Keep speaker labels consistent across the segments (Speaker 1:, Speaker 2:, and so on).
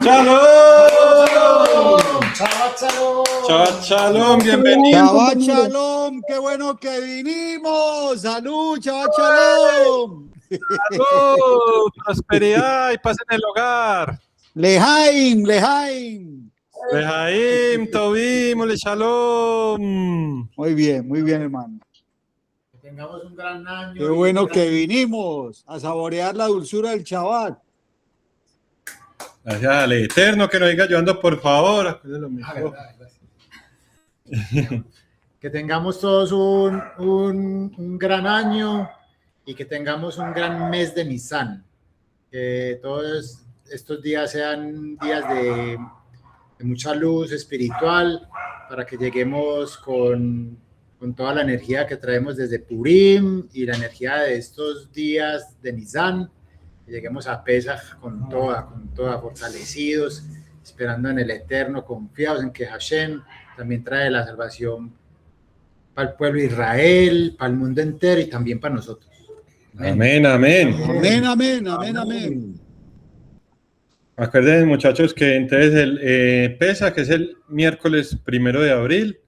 Speaker 1: ¡Shalom!
Speaker 2: Shabbat Shalom.
Speaker 1: Shabbat Shalom, bienvenido.
Speaker 3: Shabbat Shalom, qué bueno que vinimos. Salud, Shabbat Shalom.
Speaker 1: Salud, prosperidad y paz en el hogar.
Speaker 3: Lejaim, Lejaim.
Speaker 1: Lejaim, Tobim, le Shalom.
Speaker 3: Muy bien, hermano.
Speaker 2: Que tengamos un gran año.
Speaker 3: Qué bueno que vinimos a saborear la dulzura del Shabbat.
Speaker 1: Gracias al Eterno que nos siga ayudando, por favor.
Speaker 2: Que tengamos todos un gran año y que tengamos un gran mes de Nisan. Que todos estos días sean días de mucha luz espiritual para que lleguemos con toda la energía que traemos desde Purim y la energía de estos días de Nisan. Que lleguemos a Pesaj con toda, fortalecidos, esperando en el Eterno, confiados en que Hashem también trae la salvación para el pueblo de Israel, para el mundo entero y también para nosotros.
Speaker 1: Amén, amén.
Speaker 3: Amén, amén, amén, amén.
Speaker 1: Acuérdense, muchachos, que entonces el Pesaj, que es el miércoles 1 de abril,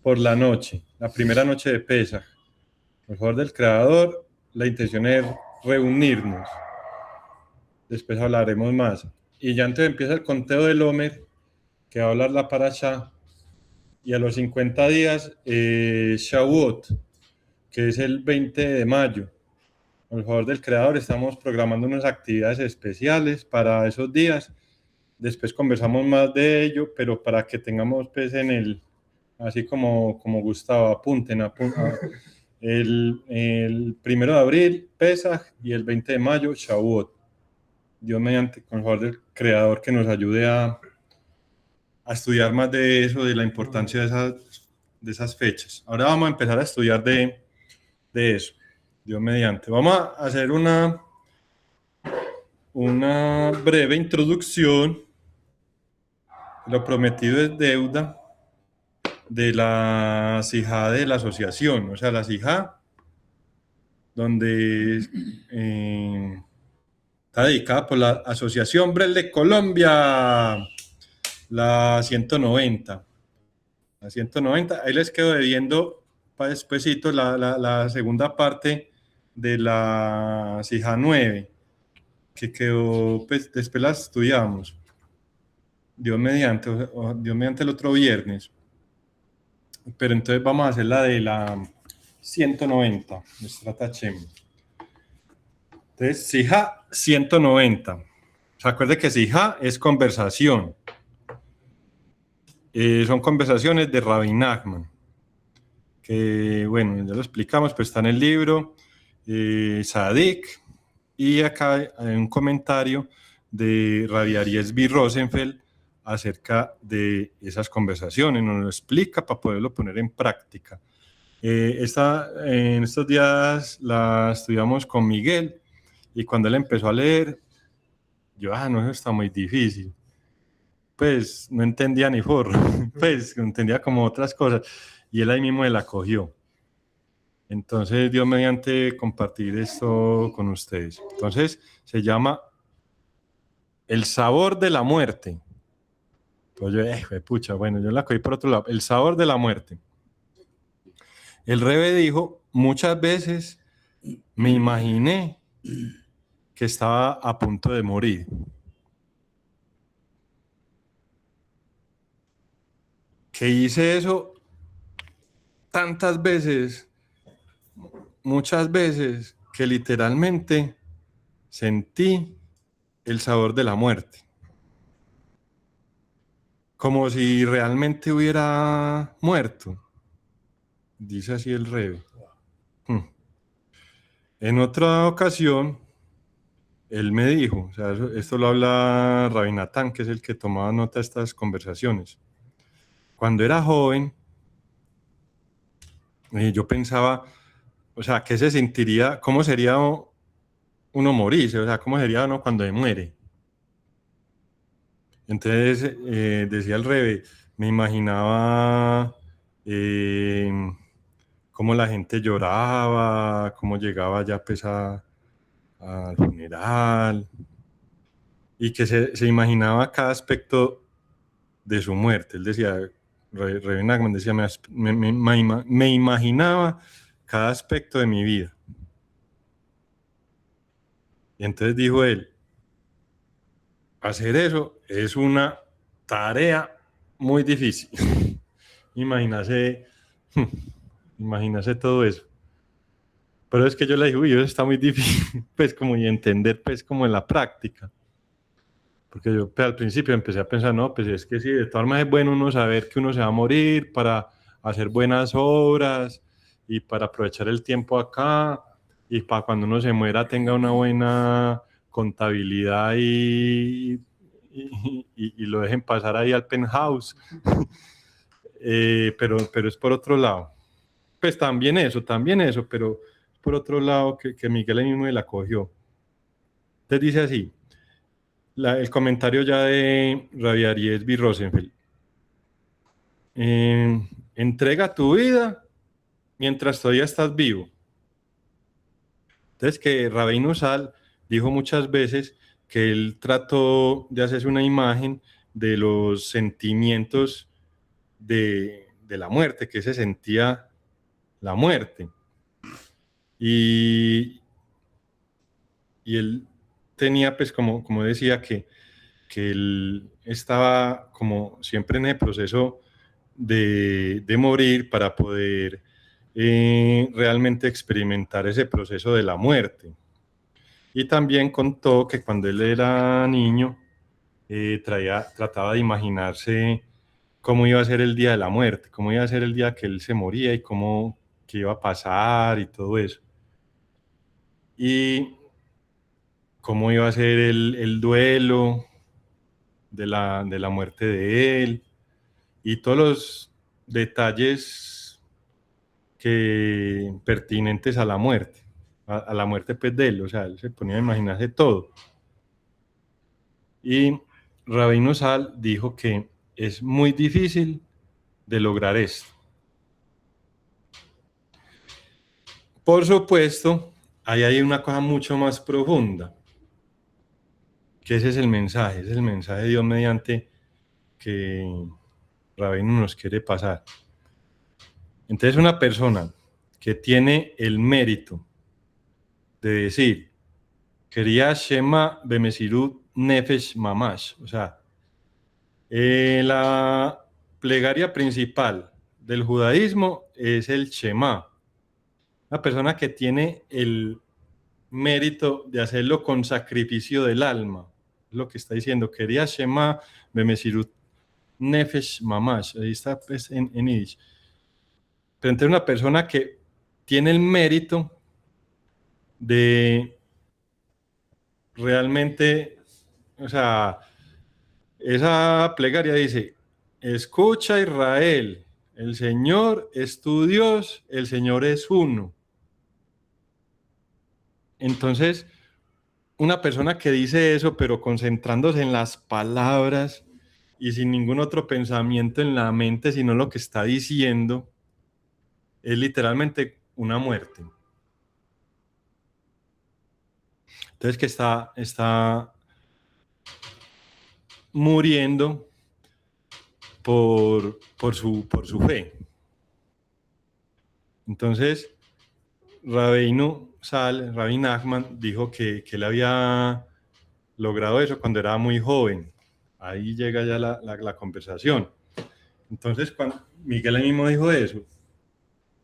Speaker 1: por la noche, la primera noche de Pesaj. Por favor del Creador, la intención es reunirnos. Después hablaremos más. Y ya entonces empieza el conteo del Omer, que va a hablar la Parashá. Y a los 50 días, Shavuot, que es el 20 de mayo. Por favor del Creador, estamos programando unas actividades especiales para esos días. Después conversamos más de ello, pero para que tengamos pues en el, así como Gustavo, apunten. El 1 de abril, Pesaj, y el 20 de mayo, Shavuot. Dios mediante, con el favor del Creador, que nos ayude a estudiar más de eso, de la importancia de esas fechas. Ahora vamos a empezar a estudiar de eso, Dios mediante. Vamos a hacer una breve introducción. Lo prometido es deuda de la sijá de la asociación, o sea, la sijá donde está dedicada por la Asociación Brel Colombia, la 190. La 190, ahí les quedo debiendo para despuesito la segunda parte de la sijá 9, que quedó, pues después la estudiamos. Dios mediante el otro viernes. Pero entonces vamos a hacer la de la 190, nuestra Tachem. Entonces, sijá 190. ¿Se acuerda que sijá es conversación? Son conversaciones de Rabbi Nachman, que bueno, ya lo explicamos, pues está en el libro Sadik, y acá hay un comentario de Rabbi Ariesby Rosenfeld acerca de esas conversaciones, nos lo explica para poderlo poner en práctica. En estos días la estudiamos con Miguel, y cuando él empezó a leer, yo, no, eso está muy difícil. Pues no entendía ni forro, pues entendía como otras cosas, y él ahí mismo me la cogió. Entonces, Dios mediante compartir esto con ustedes. Entonces, se llama El sabor de la muerte. Pues yo, pucha, bueno, yo la cogí por otro lado. El sabor de la muerte. El Rebbe dijo, muchas veces me imaginé que estaba a punto de morir. Que hice eso tantas veces, muchas veces, que literalmente sentí el sabor de la muerte. Como si realmente hubiera muerto. Dice así el Rebbe. En otra ocasión, él me dijo, o sea, esto lo habla Rabbi Natán, que es el que tomaba nota de estas conversaciones. Cuando era joven, yo pensaba, o sea, ¿qué se sentiría? ¿Cómo sería uno morirse? O sea, ¿cómo sería uno cuando muere? Entonces, decía el Rebbe, me imaginaba cómo la gente lloraba, cómo llegaba ya pues al funeral. y que se imaginaba cada aspecto de su muerte. Él decía, Ravi Nachman decía, me imaginaba cada aspecto de mi vida. Y entonces dijo él, hacer eso es una tarea muy difícil. Imagínase todo eso. Pero es que yo le dije, uy, eso está muy difícil, pues como y entender, pues como en la práctica. Porque yo pues, al principio empecé a pensar, no, pues es que sí, de todas maneras es bueno uno saber que uno se va a morir para hacer buenas obras y para aprovechar el tiempo acá y para cuando uno se muera tenga una buena contabilidad y lo dejen pasar ahí al penthouse. Pero es por otro lado. Pues también eso, pero por otro lado que Miguel ahí mismo la cogió. Entonces dice así, el comentario ya de Ravi Aryeh Rosenfeld. Entrega tu vida mientras todavía estás vivo. Entonces que Rabbeinu Zal dijo muchas veces que él trató de hacerse una imagen de los sentimientos de la muerte, que se sentía la muerte. Y él tenía, pues, como decía, que él estaba como siempre en el proceso de morir para poder realmente experimentar ese proceso de la muerte. Y también contó que cuando él era niño, trataba de imaginarse cómo iba a ser el día de la muerte, cómo iba a ser el día que él se moría y qué iba a pasar y todo eso. Y cómo iba a ser el duelo de la muerte de él y todos los detalles pertinentes a la muerte, a la muerte pues, de él, o sea, él se ponía a imaginarse todo. Y Rabbeinu Zal dijo que es muy difícil de lograr esto. Por supuesto, ahí hay una cosa mucho más profunda, que ese es el mensaje de Dios mediante que Rabbeinu nos quiere pasar. Entonces una persona que tiene el mérito de decir, quería Shema Bemesirut Nefesh Mamash, o sea, la plegaria principal del judaísmo es el Shema. Una persona que tiene el mérito de hacerlo con sacrificio del alma, lo que está diciendo, quería Shema Bemesirut Nefesh Mamash, ahí está pues, en Yiddish. Pero entre una persona que tiene el mérito de realmente, o sea, esa plegaria dice, escucha Israel, el Señor es tu Dios, el Señor es uno. Entonces, una persona que dice eso, pero concentrándose en las palabras y sin ningún otro pensamiento en la mente, sino lo que está diciendo, es literalmente una muerte. Entonces, que está muriendo por su fe. Entonces, Rabbeinu Zal, Ravi Nachman, dijo que él había logrado eso cuando era muy joven. Ahí llega ya la conversación. Entonces, cuando Miguel mismo dijo eso,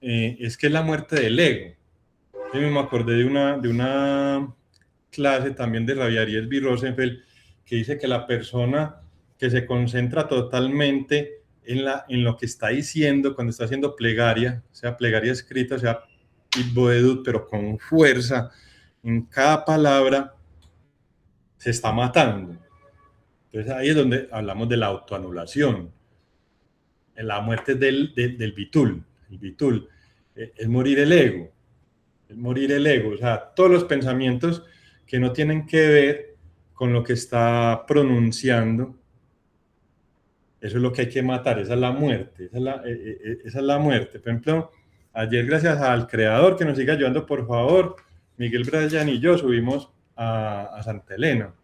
Speaker 1: es que es la muerte del ego. Yo me acordé de una clase también de Ravi Aryeh Rosenfeld que dice que la persona que se concentra totalmente en lo que está diciendo cuando está haciendo plegaria, sea plegaria escrita, sea Itboedut, pero con fuerza, en cada palabra, se está matando. Entonces ahí es donde hablamos de la autoanulación. La muerte del bitul. El bitul es morir el ego. Es morir el ego. O sea, todos los pensamientos que no tienen que ver con lo que está pronunciando, eso es lo que hay que matar. Esa es la muerte. Esa es la muerte. Por ejemplo, ayer, gracias al creador que nos siga ayudando, por favor, Miguel Bryan y yo subimos a Santa Elena.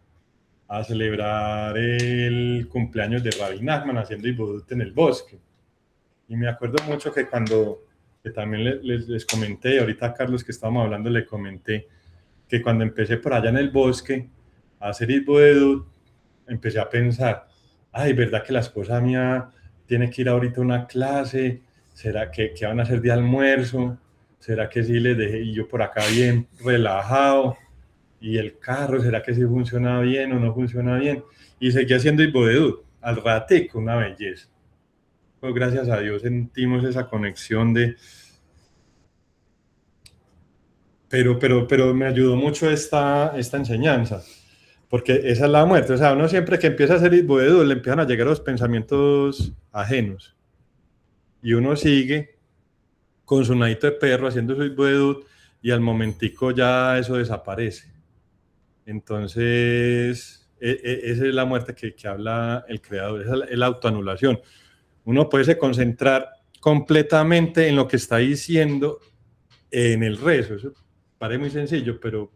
Speaker 1: a celebrar el cumpleaños de Rabbi Nachman haciendo Ibodut en el bosque. Y me acuerdo mucho que que también les comenté, ahorita a Carlos que estábamos hablando le comenté, que cuando empecé por allá en el bosque a hacer Ibodut, empecé a pensar, ay, ¿verdad que la esposa mía tiene que ir ahorita a una clase? ¿Será que van a hacer de almuerzo? ¿Será que sí les dejé y yo por acá bien relajado? ¿Y el carro, será que sí funciona bien o no funciona bien? Y seguí haciendo Ibodut, al ratico, una belleza. Pues gracias a Dios sentimos esa conexión pero me ayudó mucho esta enseñanza, porque esa es la muerte. O sea, uno siempre que empieza a hacer Ibodut le empiezan a llegar los pensamientos ajenos y uno sigue con su nadito de perro haciendo su Ibodut y al momentico ya eso desaparece. Entonces, esa es la muerte que habla el creador, esa es la autoanulación. Uno puede concentrar completamente en lo que está diciendo en el rezo. Eso parece muy sencillo, pero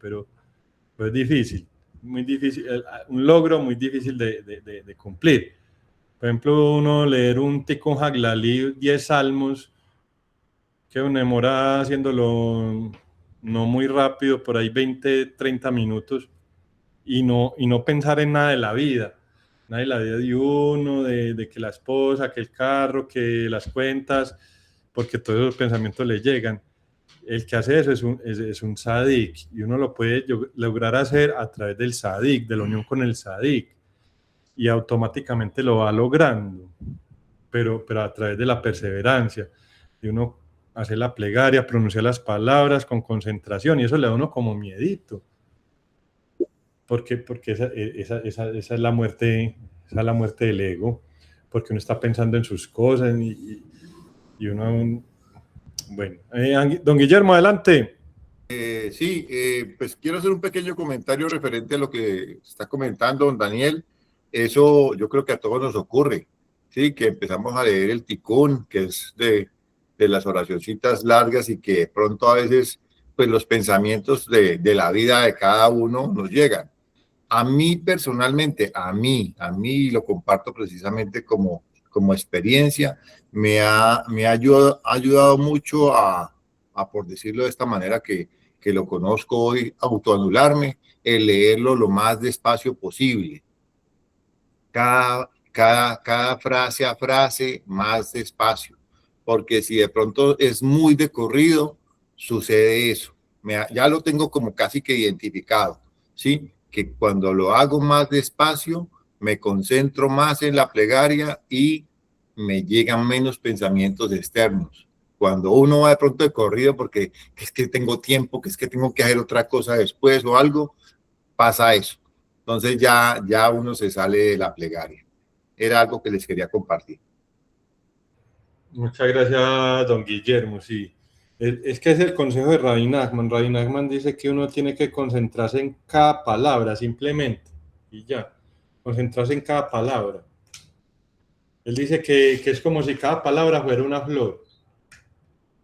Speaker 1: es difícil, muy difícil, un logro muy difícil de cumplir. Por ejemplo, uno leer un Tikkun Haglalí, 10 salmos, que uno demora haciéndolo no muy rápido, por ahí 20, 30 minutos, y no pensar en nada de la vida de uno, de que la esposa, que el carro, que las cuentas, porque todos los pensamientos le llegan. El que hace eso es un sadik, y uno lo puede lograr hacer a través del sadik, de la unión con el sadik, y automáticamente lo va logrando, pero a través de la perseverancia, de uno hacer la plegaria, pronunciar las palabras con concentración, y eso le da a uno como miedito, porque esa es la muerte, esa es la muerte del ego, porque uno está pensando en sus cosas y uno... Bueno, don Guillermo, adelante.
Speaker 4: Sí, pues quiero hacer un pequeño comentario referente a lo que está comentando don Daniel. Eso yo creo que a todos nos ocurre, ¿sí? Que empezamos a leer el Tikkun, que es de las oracioncitas largas y que de pronto a veces pues los pensamientos de la vida de cada uno nos llegan. A mí personalmente, a mí lo comparto precisamente como experiencia, me ha ayudado mucho por decirlo de esta manera que lo conozco hoy, autoanularme, el leerlo lo más despacio posible. Cada frase a frase más despacio, porque si de pronto es muy de corrido, sucede eso. Ya lo tengo como casi que identificado, ¿sí? Que cuando lo hago más despacio, me concentro más en la plegaria y me llegan menos pensamientos externos. Cuando uno va de pronto de corrido porque es que tengo tiempo, que es que tengo que hacer otra cosa después o algo, pasa eso. Entonces ya uno se sale de la plegaria. Era algo que les quería compartir.
Speaker 1: Muchas gracias, don Guillermo. Sí, es que es el consejo de Rabbi Nachman. Rabbi Nachman dice que uno tiene que concentrarse en cada palabra simplemente y ya, concentrarse en cada palabra. Él dice que es como si cada palabra fuera una flor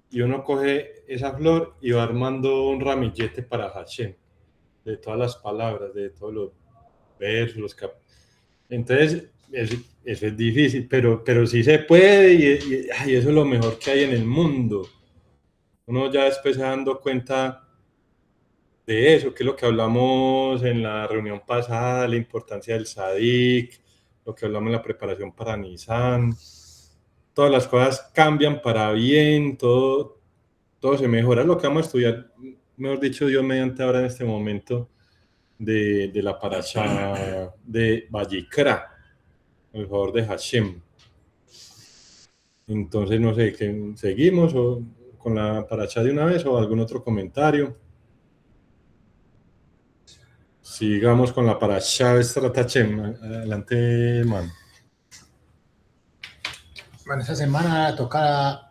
Speaker 1: y uno coge esa flor y va armando un ramillete para Hashem, de todas las palabras, de todos los versos, los Entonces, eso es difícil, pero sí se puede y eso es lo mejor que hay en el mundo. Uno ya después se dando cuenta de eso, que es lo que hablamos en la reunión pasada, la importancia del Sadik, lo que hablamos en la preparación para Nisan. Todas las cosas cambian para bien, todo se mejora. Lo que vamos a estudiar, mejor dicho, Dios mediante ahora en este momento de la parasha de Vayikra, el favor de Hashem. Entonces, no sé, que seguimos o con la parasha de una vez o algún otro comentario. Sigamos con la parasha de Stratachem. Adelante, man.
Speaker 2: Bueno, esta semana toca...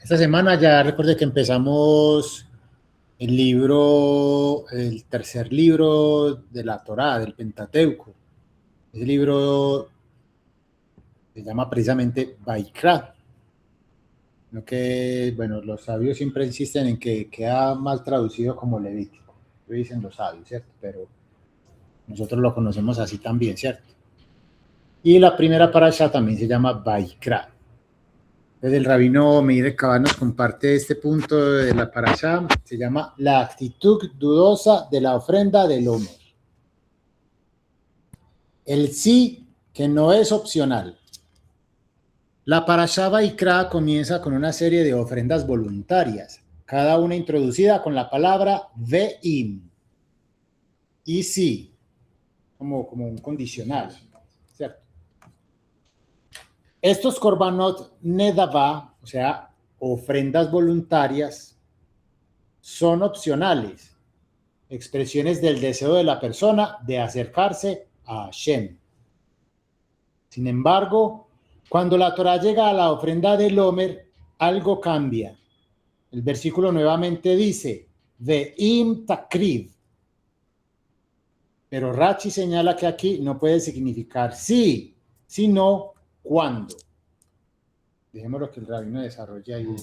Speaker 2: Esta semana ya recuerde que empezamos el tercer libro de la Torá, del Pentateuco. Ese libro se llama precisamente Vayikra. Lo que, bueno, los sabios siempre insisten en que queda mal traducido como Levítico. Lo dicen los sabios, ¿cierto? Pero nosotros lo conocemos así también, ¿cierto? Y la primera parasha también se llama Vaikra. Desde el rabino Meir Kabah nos comparte este punto de la parasha, se llama la actitud dudosa de la ofrenda del Homer. El sí que no es opcional. La parasha Vaikra comienza con una serie de ofrendas voluntarias, cada una introducida con la palabra ve'im. Y sí, como un condicional, ¿cierto? Estos korbanot nedavá, o sea, ofrendas voluntarias, son opcionales, expresiones del deseo de la persona de acercarse a Hashem. Sin embargo, cuando la Torá llega a la ofrenda del Homer, algo cambia. El versículo nuevamente dice, Ve'im takriv. Pero Rachi señala que aquí no puede significar sí, sino cuándo. Dejémoslo que el rabino desarrolle ahí.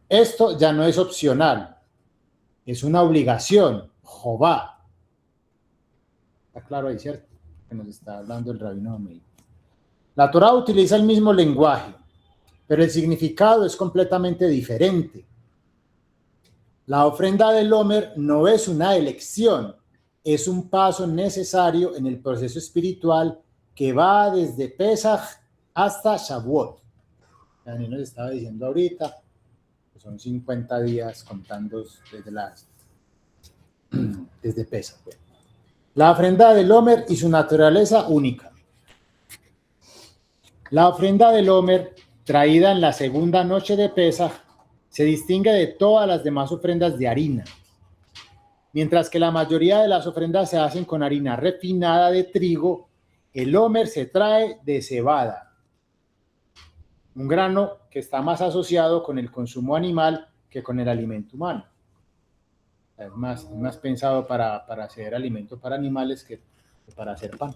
Speaker 2: Esto ya no es opcional, es una obligación, Jobá. Está claro ahí, ¿cierto? Que nos está hablando el rabino Meir. La Torá utiliza el mismo lenguaje, pero el significado es completamente diferente. La ofrenda del Homer no es una elección, es un paso necesario en el proceso espiritual que va desde Pesach hasta Shavuot. Daniel nos estaba diciendo ahorita, que son 50 días contando desde Pesach. La ofrenda del Homer y su naturaleza única. La ofrenda del Homer, traída en la segunda noche de Pesaj, se distingue de todas las demás ofrendas de harina. Mientras que la mayoría de las ofrendas se hacen con harina refinada de trigo, el Homer se trae de cebada, un grano que está más asociado con el consumo animal que con el alimento humano. Es más pensado para hacer alimento para animales que para hacer pan.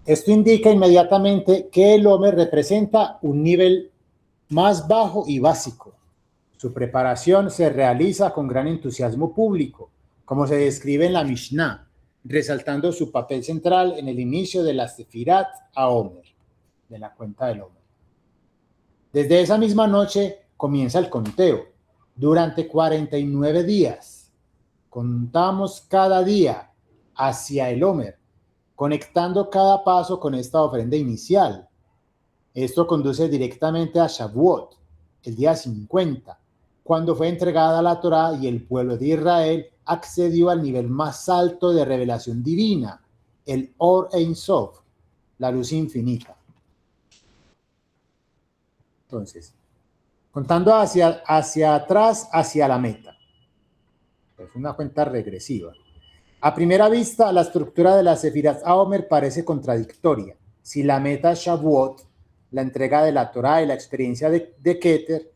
Speaker 2: Esto indica inmediatamente que el Homer representa un nivel más bajo y básico. Su preparación se realiza con gran entusiasmo público, como se describe en la Mishnah, resaltando su papel central en el inicio de la Sefirat a Homer, de la cuenta del Homer. Desde esa misma noche comienza el conteo, durante 49 días. Contamos cada día hacia el Homer, conectando cada paso con esta ofrenda inicial. Esto conduce directamente a Shavuot, el día 50, cuando fue entregada la Torá y el pueblo de Israel accedió al nivel más alto de revelación divina, el Or Ein Sof, la luz infinita. Entonces, contando hacia atrás, hacia la meta. Es una cuenta regresiva. A primera vista, la estructura de la Sefirat HaOmer parece contradictoria. Si la meta es Shavuot, la entrega de la Torá y la experiencia de Keter,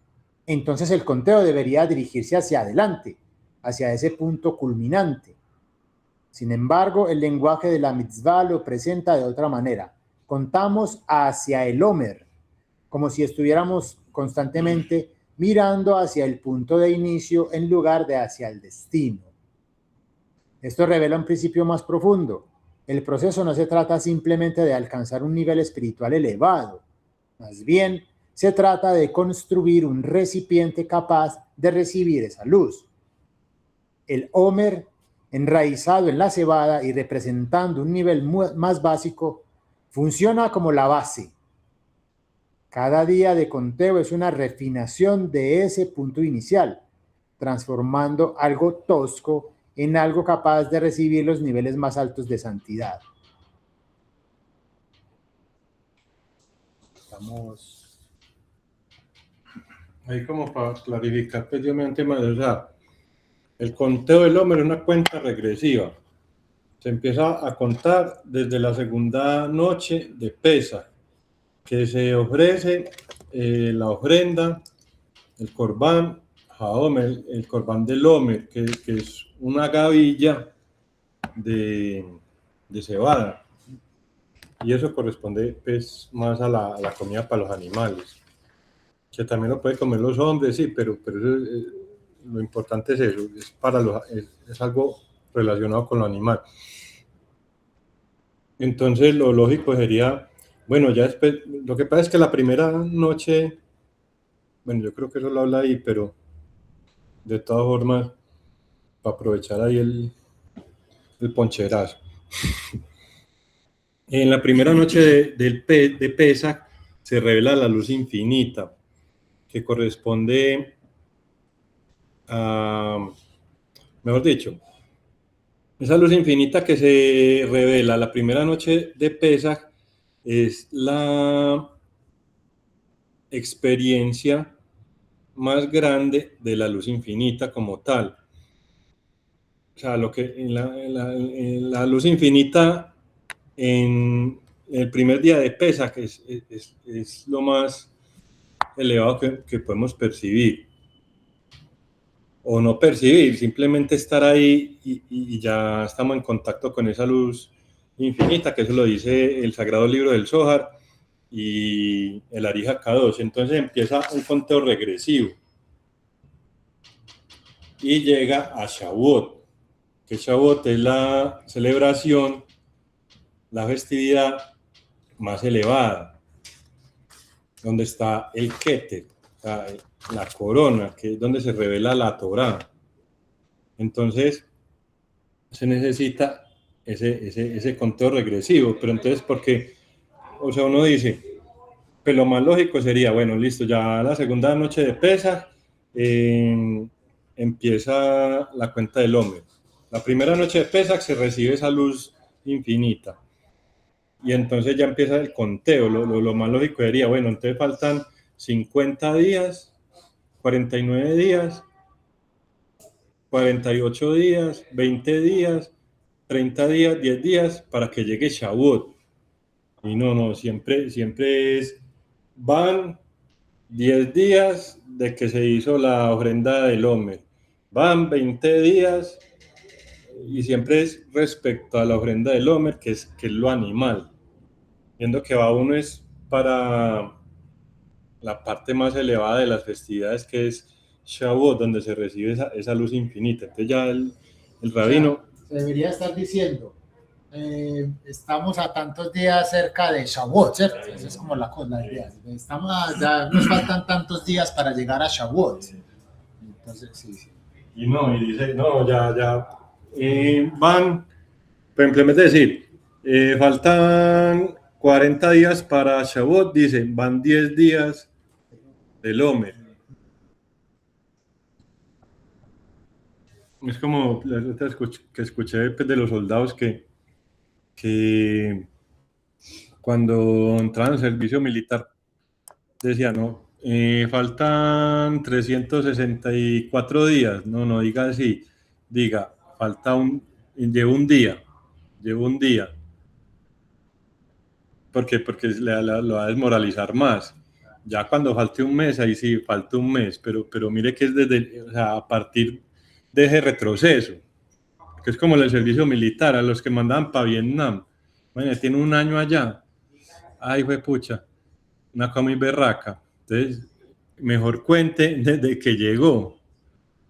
Speaker 2: entonces el conteo debería dirigirse hacia adelante, hacia ese punto culminante. Sin embargo, el lenguaje de la mitzvah lo presenta de otra manera. Contamos hacia el Homer, como si estuviéramos constantemente mirando hacia el punto de inicio en lugar de hacia el destino. Esto revela un principio más profundo. El proceso no se trata simplemente de alcanzar un nivel espiritual elevado. Más bien, se trata de construir un recipiente capaz de recibir esa luz. El Homer, enraizado en la cebada y representando un nivel más básico, funciona como la base. Cada día de conteo es una refinación de ese punto inicial, transformando algo tosco en algo capaz de recibir los niveles más altos de santidad. Estamos
Speaker 1: ahí como para clarificar precisamente más, o sea, el conteo del Homer es una cuenta regresiva. Se empieza a contar desde la segunda noche de Pesaj, que se ofrece la ofrenda, el Corbán HaOmer, el Corbán del Homer, que es una gavilla de cebada. Y eso corresponde pues más a la comida para los animales, que también lo pueden comer los hombres, sí, pero eso lo importante es eso, es algo relacionado con lo animal. Entonces lo lógico sería, bueno, ya después, lo que pasa es que la primera noche, bueno, yo creo que eso lo habla ahí, pero de todas formas, para aprovechar ahí el poncherazo. En la primera noche de Pesach se revela la luz infinita, que corresponde a, mejor dicho, esa luz infinita que se revela la primera noche de Pesach es la experiencia más grande de la luz infinita como tal. O sea, lo que en la luz infinita en el primer día de Pesach es lo más elevado que podemos percibir. O no percibir, simplemente estar ahí y ya estamos en contacto con esa luz infinita, que eso lo dice el Sagrado Libro del Zohar y el Ari HaKadosh. Entonces empieza un conteo regresivo y llega a Shavuot, que Shavuot es la celebración, la festividad más elevada, donde está el Keter, o sea, la corona, que es donde se revela la Torá. Entonces, se necesita ese conteo regresivo, pero entonces, porque, o sea, uno dice, pues lo más lógico sería, bueno, listo, ya la segunda noche de Pesach, empieza la cuenta del Omer. La primera noche de Pesach se recibe esa luz infinita. Y entonces ya empieza el conteo. Lo más lógico sería, bueno, entonces faltan 50 días, 49 días, 48 días, 20 días, 30 días, 10 días para que llegue Shavuot. Y no, siempre van 10 días de que se hizo la ofrenda del Omer, van 20 días y siempre es respecto a la ofrenda del Omer, que es lo animal. Viendo que va uno es para la parte más elevada de las festividades, que es Shavuot, donde se recibe esa luz infinita. Entonces ya el rabino...
Speaker 2: Se debería estar diciendo, estamos a tantos días cerca de Shavuot, ¿cierto? Esa es como la idea. Ya nos faltan tantos días para llegar a Shavuot. Entonces, sí.
Speaker 1: Y dice, no, ya van, por ejemplo, en vez de decir, faltan 40 días para Shavuot, dicen, van 10 días del Omer. Es como la otra que escuché pues, de los soldados que cuando entraban al servicio militar decían, no, faltan 364 días. No diga así, diga, llevo un día. Porque lo va a desmoralizar más. Ya cuando falte un mes, ahí sí, falta un mes, pero mire que es o sea, a partir de ese retroceso, que es como el servicio militar, a los que mandaban para Vietnam. Bueno, tiene un año allá. Ay, fue pucha, una cosa muy berraca. Entonces, mejor cuente desde que llegó,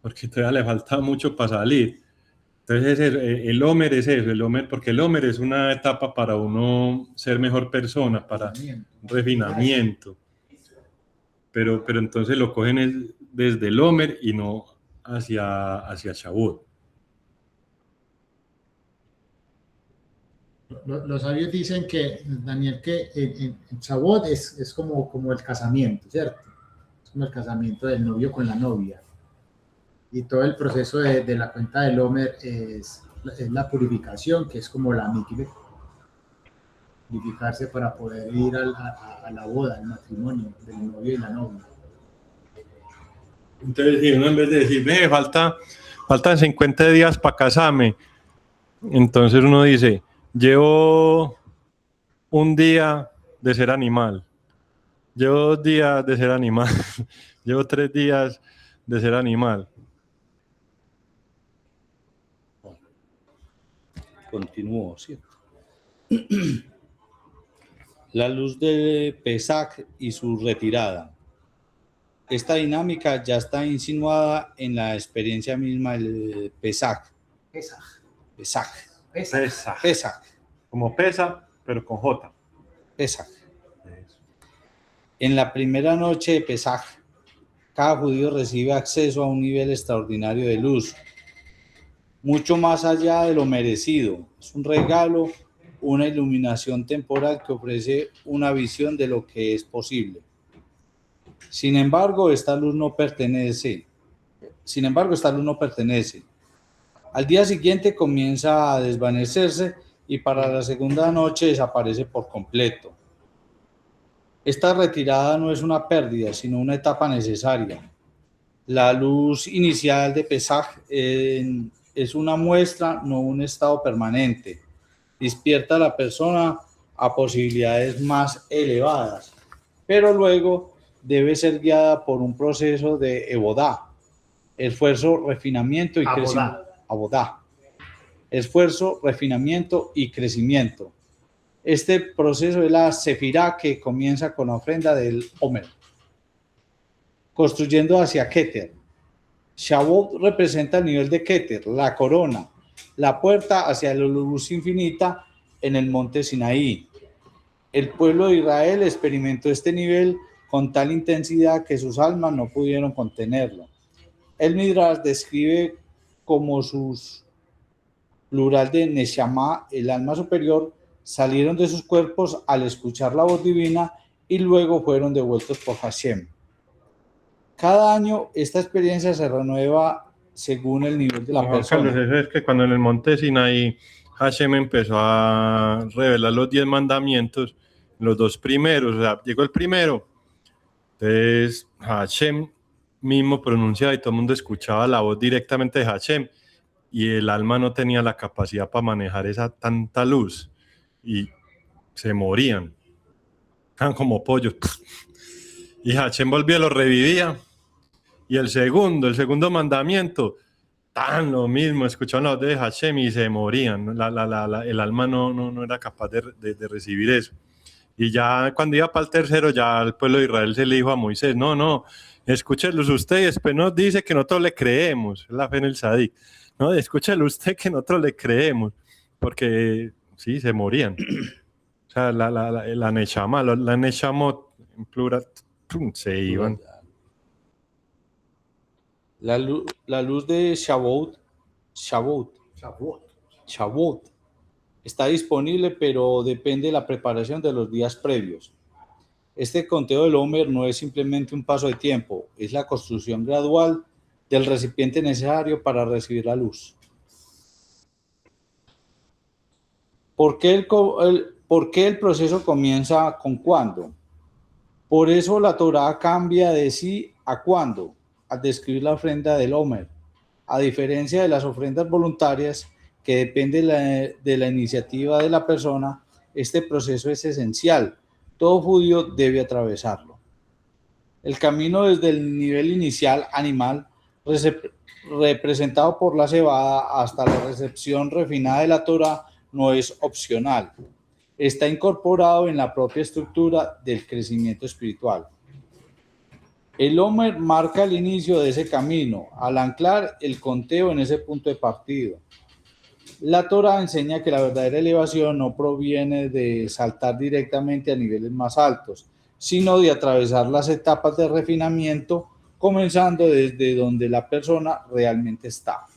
Speaker 1: porque todavía le falta mucho para salir. Entonces, el Homer es eso, porque el Homer es una etapa para uno ser mejor persona, para un refinamiento. Pero entonces lo cogen desde el Homer y no hacia Shavuot.
Speaker 2: Los sabios dicen que, Daniel, que en Shavuot es como el casamiento, ¿cierto? Es como el casamiento del novio con la novia. Y todo el proceso de la cuenta del Homer es la purificación, que es como la mikve. Purificarse para poder ir a la boda, al matrimonio del novio y la novia.
Speaker 1: Entonces, si uno en vez de decir, faltan 50 días para casarme, entonces uno dice, llevo un día de ser animal, llevo 2 días de ser animal, llevo 3 días de ser animal.
Speaker 3: Continúo, ¿cierto? La luz de Pesaj y su retirada. Esta dinámica ya está insinuada en la experiencia misma del Pesaj.
Speaker 2: Pesaj.
Speaker 3: Pesaj.
Speaker 2: Pesaj.
Speaker 1: Pesaj.
Speaker 3: Pesaj.
Speaker 1: Como pesa, pero con J.
Speaker 3: Pesaj.
Speaker 1: Eso.
Speaker 3: En la primera noche de Pesaj, cada judío recibe acceso a un nivel extraordinario de luz, mucho más allá de lo merecido. Es un regalo, una iluminación temporal que ofrece una visión de lo que es posible. Sin embargo, esta luz no pertenece. Al día siguiente comienza a desvanecerse y para la segunda noche desaparece por completo. Esta retirada no es una pérdida, sino una etapa necesaria. La luz inicial de Pesaj es una muestra, no un estado permanente. Despierta a la persona a posibilidades más elevadas, pero luego debe ser guiada por un proceso de evodá, esfuerzo, refinamiento y crecimiento. Abodá. Esfuerzo, refinamiento y crecimiento. Este proceso es la sefirá que comienza con la ofrenda del Omer, construyendo hacia Keter. Shavuot representa el nivel de Keter, la corona, la puerta hacia la luz infinita en el monte Sinaí. El pueblo de Israel experimentó este nivel con tal intensidad que sus almas no pudieron contenerlo. El Midrash describe como sus plural de Neshama, el alma superior, salieron de sus cuerpos al escuchar la voz divina y luego fueron devueltos por Hashem. Cada año esta experiencia se renueva según el nivel de la persona.
Speaker 1: Carlos, eso es que cuando en el monte Sinaí Hashem empezó a revelar los 10 mandamientos, los 2 primeros, o sea, llegó el primero, entonces Hashem mismo pronunciaba y todo el mundo escuchaba la voz directamente de Hashem y el alma no tenía la capacidad para manejar esa tanta luz y se morían, eran como pollos, y Hashem volvía, los revivía. Y el segundo mandamiento, tan lo mismo, escuchaban la voz de Hashem y se morían. El alma no era capaz de recibir eso. Y ya cuando iba para el tercero, ya el pueblo de Israel se le dijo a Moisés, no, escúchelos usted y después nos dice que nosotros le creemos, la fe en el Sadik. No, escúchelo usted que nosotros le creemos, porque sí, se morían. O sea, la Neshama, la Neshamot, en plural, se iban.
Speaker 3: La luz de Shavuot está disponible, pero depende de la preparación de los días previos. Este conteo del Omer no es simplemente un paso de tiempo, es la construcción gradual del recipiente necesario para recibir la luz. ¿Por qué el proceso comienza con cuándo? Por eso la Torá cambia de sí a cuándo al describir la ofrenda del Omer. A diferencia de las ofrendas voluntarias, que depende de la iniciativa de la persona, este proceso es esencial. Todo judío debe atravesarlo. El camino desde el nivel inicial animal, representado por la cebada, hasta la recepción refinada de la Torá, no es opcional. Está incorporado en la propia estructura del crecimiento espiritual. El Omer marca el inicio de ese camino, al anclar el conteo en ese punto de partida. La Torá enseña que la verdadera elevación no proviene de saltar directamente a niveles más altos, sino de atravesar las etapas de refinamiento, comenzando desde donde la persona realmente está.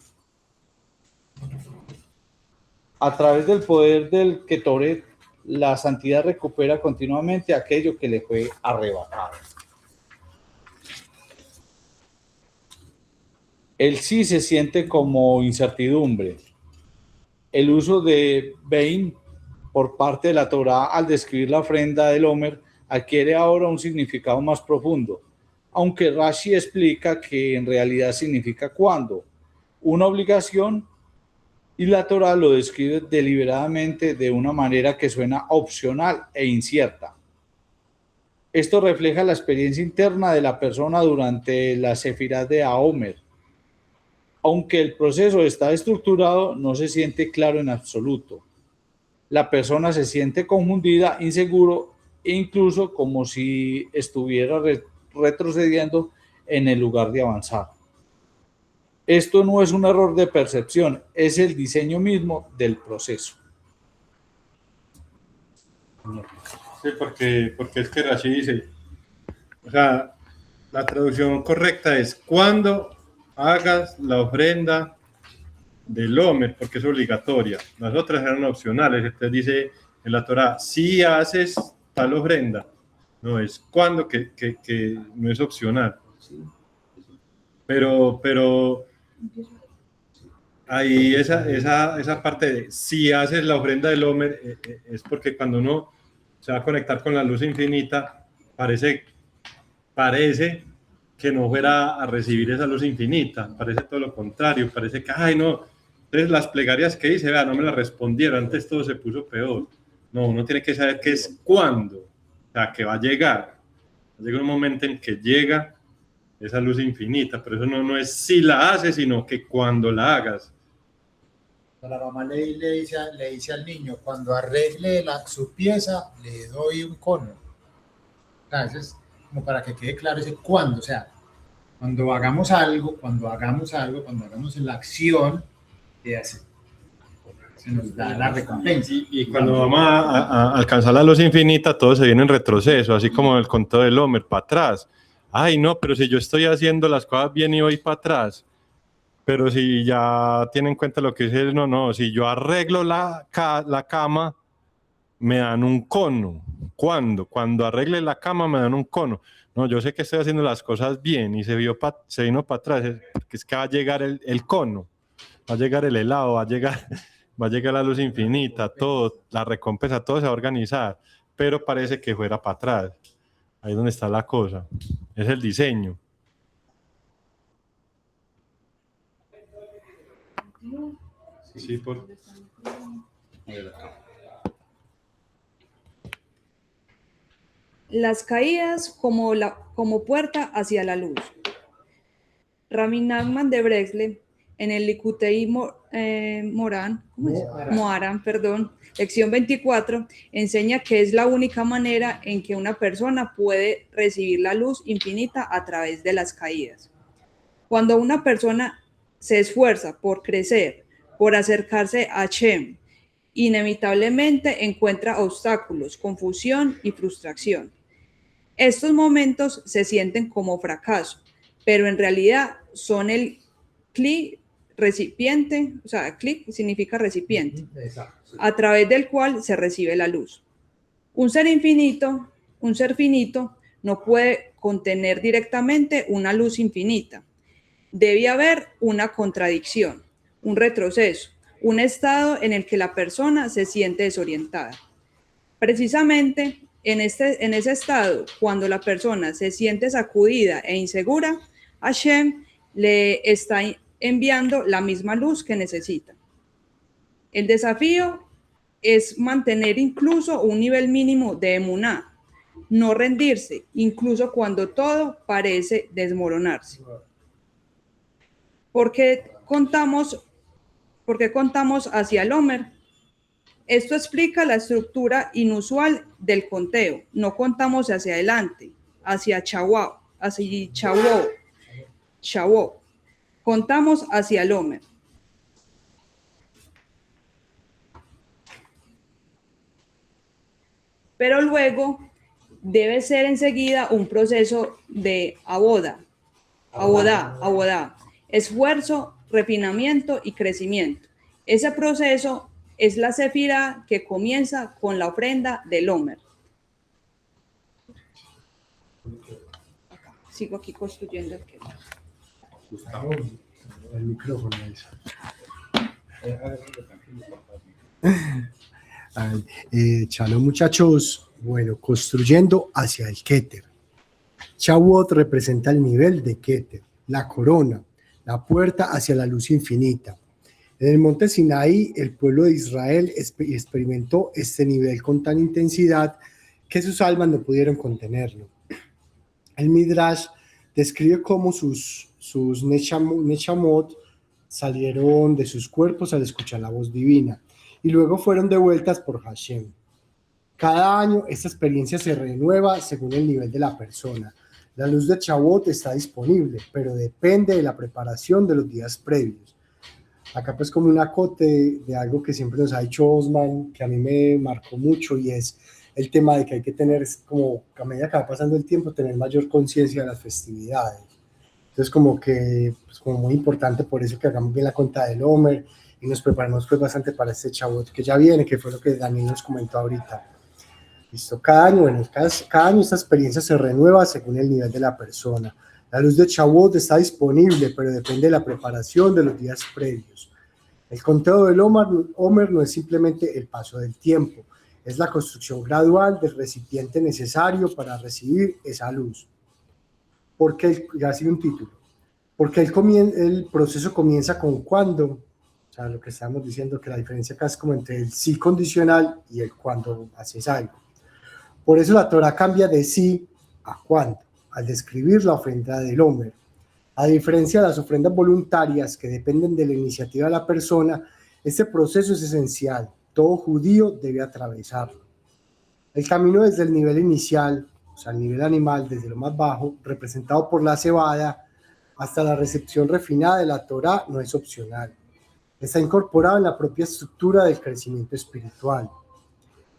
Speaker 3: A través del poder del Ketoret, la santidad recupera continuamente aquello que le fue arrebatado. El sí se siente como incertidumbre. El uso de Bein por parte de la Torá al describir la ofrenda del Omer adquiere ahora un significado más profundo, aunque Rashi explica que en realidad significa cuándo, una obligación, y la Torá lo describe deliberadamente de una manera que suena opcional e incierta. Esto refleja la experiencia interna de la persona durante la sefirá de Omer. Aunque el proceso está estructurado, no se siente claro en absoluto. La persona se siente confundida, inseguro incluso como si estuviera retrocediendo en el lugar de avanzar. Esto no es un error de percepción, es el diseño mismo del proceso.
Speaker 1: Sí, porque es que Rashi dice, o sea, la traducción correcta es cuando hagas la ofrenda del Homer, porque es obligatoria. Las otras eran opcionales. Entonces dice en la Torá, si haces tal ofrenda, no es cuando, que no es opcional. Pero ahí esa parte de si haces la ofrenda del Homer, es porque cuando uno se va a conectar con la luz infinita, parece que no fuera a recibir esa luz infinita, parece todo lo contrario, parece que, ay no, entonces las plegarias que hice, vea, no me las respondieron, antes todo se puso peor. No, uno tiene que saber que es cuándo, o sea, que va a llegar. Llega un momento en que llega esa luz infinita, pero eso no es si la haces, sino que cuando la hagas.
Speaker 2: La mamá le dice al niño, cuando arregle su pieza, le doy un cono. Entonces, como para que quede claro ese cuándo, o sea, cuando hagamos la acción, se nos da la recompensa.
Speaker 1: Y cuando vamos a alcanzar la luz infinita, todo se viene en retroceso, así como el conto del Homer, para atrás. Ay, no, pero si yo estoy haciendo las cosas bien y voy para atrás, pero si ya tienen en cuenta lo que dice, no, si yo arreglo la cama, me dan un cono. ¿Cuándo? Cuando arregle la cama me dan un cono. No, yo sé que estoy haciendo las cosas bien y se vino para atrás, porque es que va a llegar el cono, va a llegar el helado, va a llegar la luz infinita, todo, la recompensa, todo se va a organizar, pero parece que fuera para atrás. Ahí es donde está la cosa. Es el diseño. Sí, por...
Speaker 5: Las caídas como puerta hacia la luz. Rami Nachman de Breslev, en el Likutei Moharan, lección 24, enseña que es la única manera en que una persona puede recibir la luz infinita a través de las caídas. Cuando una persona se esfuerza por crecer, por acercarse a Hashem, inevitablemente encuentra obstáculos, confusión y frustración. Estos momentos se sienten como fracaso, pero en realidad son el cli recipiente, o sea, cli significa recipiente, a través del cual se recibe la luz. Un ser finito, no puede contener directamente una luz infinita. Debe haber una contradicción, un retroceso, un estado en el que la persona se siente desorientada. Precisamente en ese estado, cuando la persona se siente sacudida e insegura, Hashem le está enviando la misma luz que necesita. El desafío es mantener incluso un nivel mínimo de emuná, no rendirse, incluso cuando todo parece desmoronarse. ¿Por qué contamos hacia el Homer? Esto explica la estructura inusual del conteo. No contamos hacia adelante, hacia Chawó. Contamos hacia el Homer. Pero luego debe ser enseguida un proceso de abodá, esfuerzo, refinamiento y crecimiento. Ese proceso es la sefirá que comienza con la ofrenda del Homer. Sigo aquí construyendo el que.
Speaker 6: El micrófono. Shalom, muchachos. Bueno, construyendo hacia el Keter. Shavuot representa el nivel de Keter, la corona, la puerta hacia la luz infinita. En el monte Sinaí, el pueblo de Israel experimentó este nivel con tan intensidad que sus almas no pudieron contenerlo. El Midrash describe cómo sus Neshamot salieron de sus cuerpos al escuchar la voz divina y luego fueron devueltas por Hashem. Cada año esta experiencia se renueva según el nivel de la persona. La luz de Shavuot está disponible, pero depende de la preparación de los días previos. Acá pues como un acote de algo que siempre nos ha dicho Osman, que a mí me marcó mucho, y es el tema de que hay que tener, como a medida que va pasando el tiempo, tener mayor conciencia de las festividades. Entonces como que, pues como muy importante por eso que hagamos bien la cuenta del Omer y nos preparemos pues bastante para este Shavuot que ya viene, que fue lo que Daniel nos comentó ahorita. Listo, cada año, bueno, cada año esta experiencia se renueva según el nivel de la persona. La luz de Shavuot está disponible, pero depende de la preparación de los días previos. El conteo del Omer no es simplemente el paso del tiempo, es la construcción gradual del recipiente necesario para recibir esa luz. Porque ya sigue un título. Porque el proceso comienza con cuando, o sea, lo que estamos diciendo, que la diferencia acá es como entre el sí condicional y el cuando haces algo. Por eso la Torá cambia de sí a cuándo, al describir la ofrenda del Omer. A diferencia de las ofrendas voluntarias que dependen de la iniciativa de la persona, este proceso es esencial. Todo judío debe atravesarlo. El camino desde el nivel inicial, o sea, el nivel animal, desde lo más bajo, representado por la cebada, hasta la recepción refinada de la Torá, no es opcional. Está incorporado en la propia estructura del crecimiento espiritual.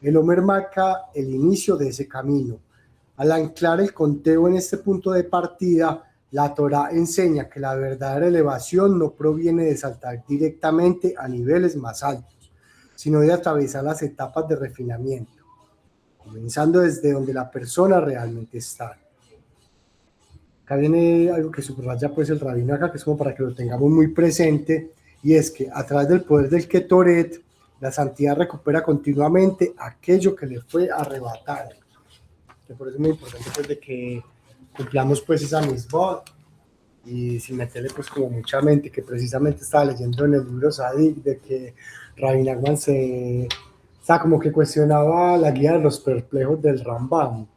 Speaker 6: El Omer marca el inicio de ese camino. Al anclar el conteo en este punto de partida, la Torá enseña que la verdadera elevación no proviene de saltar directamente a niveles más altos, sino de atravesar las etapas de refinamiento, comenzando desde donde la persona realmente está. Acá viene algo que subraya pues el rabino acá, que es como para que lo tengamos muy presente, y es que a través del poder del Ketoret, la santidad recupera continuamente aquello que le fue arrebatado. Que por eso es muy importante pues de que cumplamos pues esa misbot y sin meterle pues como mucha mente, que precisamente estaba leyendo en el libro Sadik de que Rabbi Nachman como que cuestionaba la guía de los perplejos del Rambam,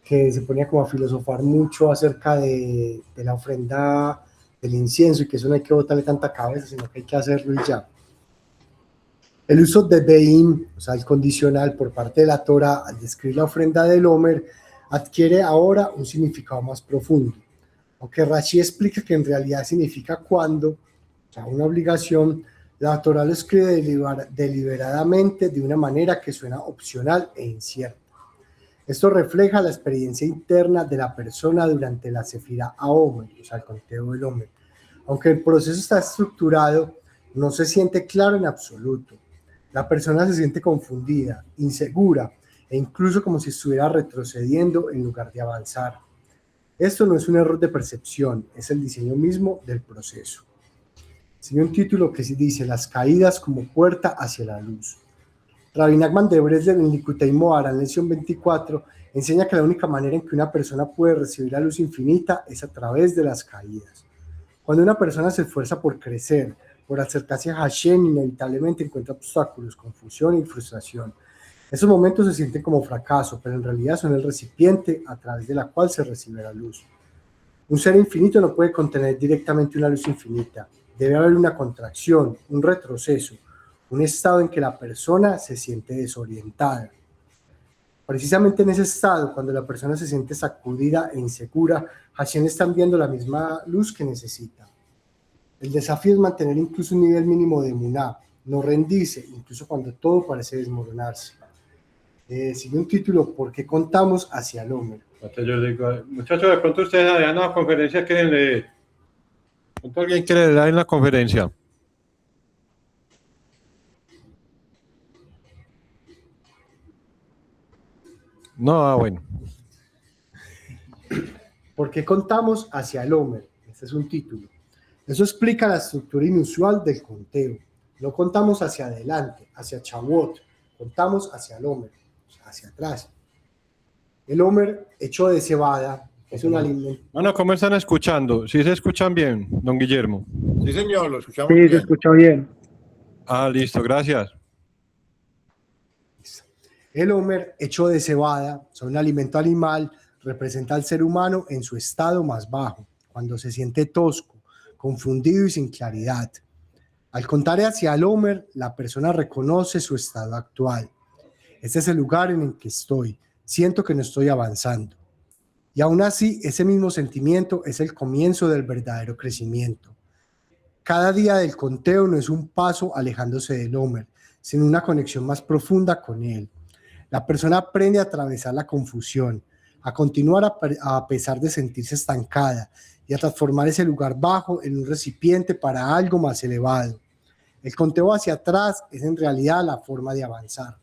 Speaker 6: que se ponía como a filosofar mucho acerca de la ofrenda del incienso y que eso no hay que botarle tanta cabeza, sino que hay que hacerlo y ya. El uso de Beim, o sea, el condicional por parte de la Torah al describir la ofrenda del Omer, adquiere ahora un significado más profundo. Aunque Rashi explica que en realidad significa cuando, o sea, una obligación, la Torah lo escribe deliberadamente de una manera que suena opcional e incierta. Esto refleja la experiencia interna de la persona durante la Sefirá HaOmer, o sea, el conteo del Omer. Aunque el proceso está estructurado, no se siente claro en absoluto. La persona se siente confundida, insegura e incluso como si estuviera retrocediendo en lugar de avanzar. Esto no es un error de percepción, es el diseño mismo del proceso. Sigue un título que dice las caídas como puerta hacia la luz. Rabbi Nachman de Breslev en Likutei Moharan, en lección 24, enseña que la única manera en que una persona puede recibir la luz infinita es a través de las caídas. Cuando una persona se esfuerza por crecer, por acercarse a Hashem, inevitablemente encuentra obstáculos, confusión y frustración. Esos momentos se sienten como fracaso, pero en realidad son el recipiente a través de la cual se recibe la luz. Un ser infinito no puede contener directamente una luz infinita. Debe haber una contracción, un retroceso, un estado en que la persona se siente desorientada. Precisamente en ese estado, cuando la persona se siente sacudida e insegura, Hashem está enviando la misma luz que necesita. El desafío es mantener incluso un nivel mínimo de emuná, no rendirse, incluso cuando todo parece desmoronarse. Sigue un título, ¿por qué contamos hacia el Omer?
Speaker 1: Yo digo, muchachos, de pronto ustedes allá en la conferencia quieren leer. ¿De pronto alguien quiere leer en la conferencia? No, bueno.
Speaker 6: ¿Por qué contamos hacia el Omer? Este es un título. Eso explica la estructura inusual del conteo. No contamos hacia adelante, hacia Shavuot, contamos hacia el Omer, hacia atrás. El Omer hecho de cebada es un alimento.
Speaker 1: Bueno, ¿cómo están escuchando? ¿Sí se escuchan bien, don Guillermo?
Speaker 4: Sí, señor, lo escuchamos
Speaker 7: Sí,
Speaker 4: bien.
Speaker 7: se escucha bien.
Speaker 1: Ah, listo, gracias.
Speaker 6: El Omer hecho de cebada, o sea, un alimento animal, representa al ser humano en su estado más bajo, cuando se siente tosco, confundido y sin claridad. Al contar hacia el Omer, la persona reconoce su estado actual. Este es el lugar en el que estoy. Siento que no estoy avanzando. Y aún así, ese mismo sentimiento es el comienzo del verdadero crecimiento. Cada día del conteo no es un paso alejándose del Homer, sino una conexión más profunda con él. La persona aprende a atravesar la confusión, a continuar a pesar de sentirse estancada y a transformar ese lugar bajo en un recipiente para algo más elevado. El conteo hacia atrás es en realidad la forma de avanzar.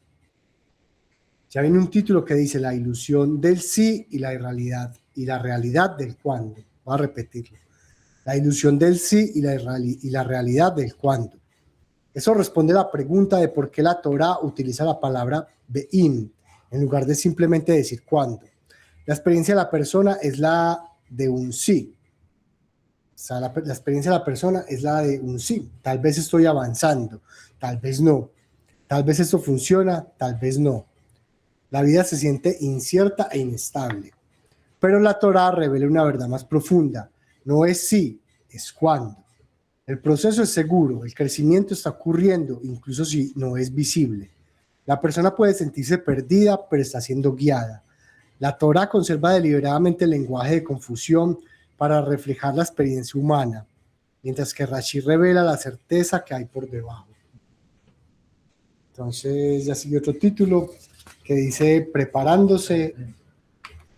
Speaker 6: Ya viene un título que dice la ilusión del sí y la realidad del cuándo. Voy a repetirlo. La ilusión del sí y la realidad del cuándo. Eso responde a la pregunta de por qué la Torá utiliza la palabra be'im en lugar de simplemente decir cuándo. La experiencia de la persona es la de un sí. O sea, la experiencia de la persona es la de un sí. Tal vez estoy avanzando, tal vez no. Tal vez esto funciona, tal vez no. La vida se siente incierta e inestable. Pero la Torá revela una verdad más profunda. No es sí, es cuándo. El proceso es seguro, el crecimiento está ocurriendo, incluso si no es visible. La persona puede sentirse perdida, pero está siendo guiada. La Torá conserva deliberadamente el lenguaje de confusión para reflejar la experiencia humana, mientras que Rashi revela la certeza que hay por debajo. Entonces ya sigue otro título que dice preparándose.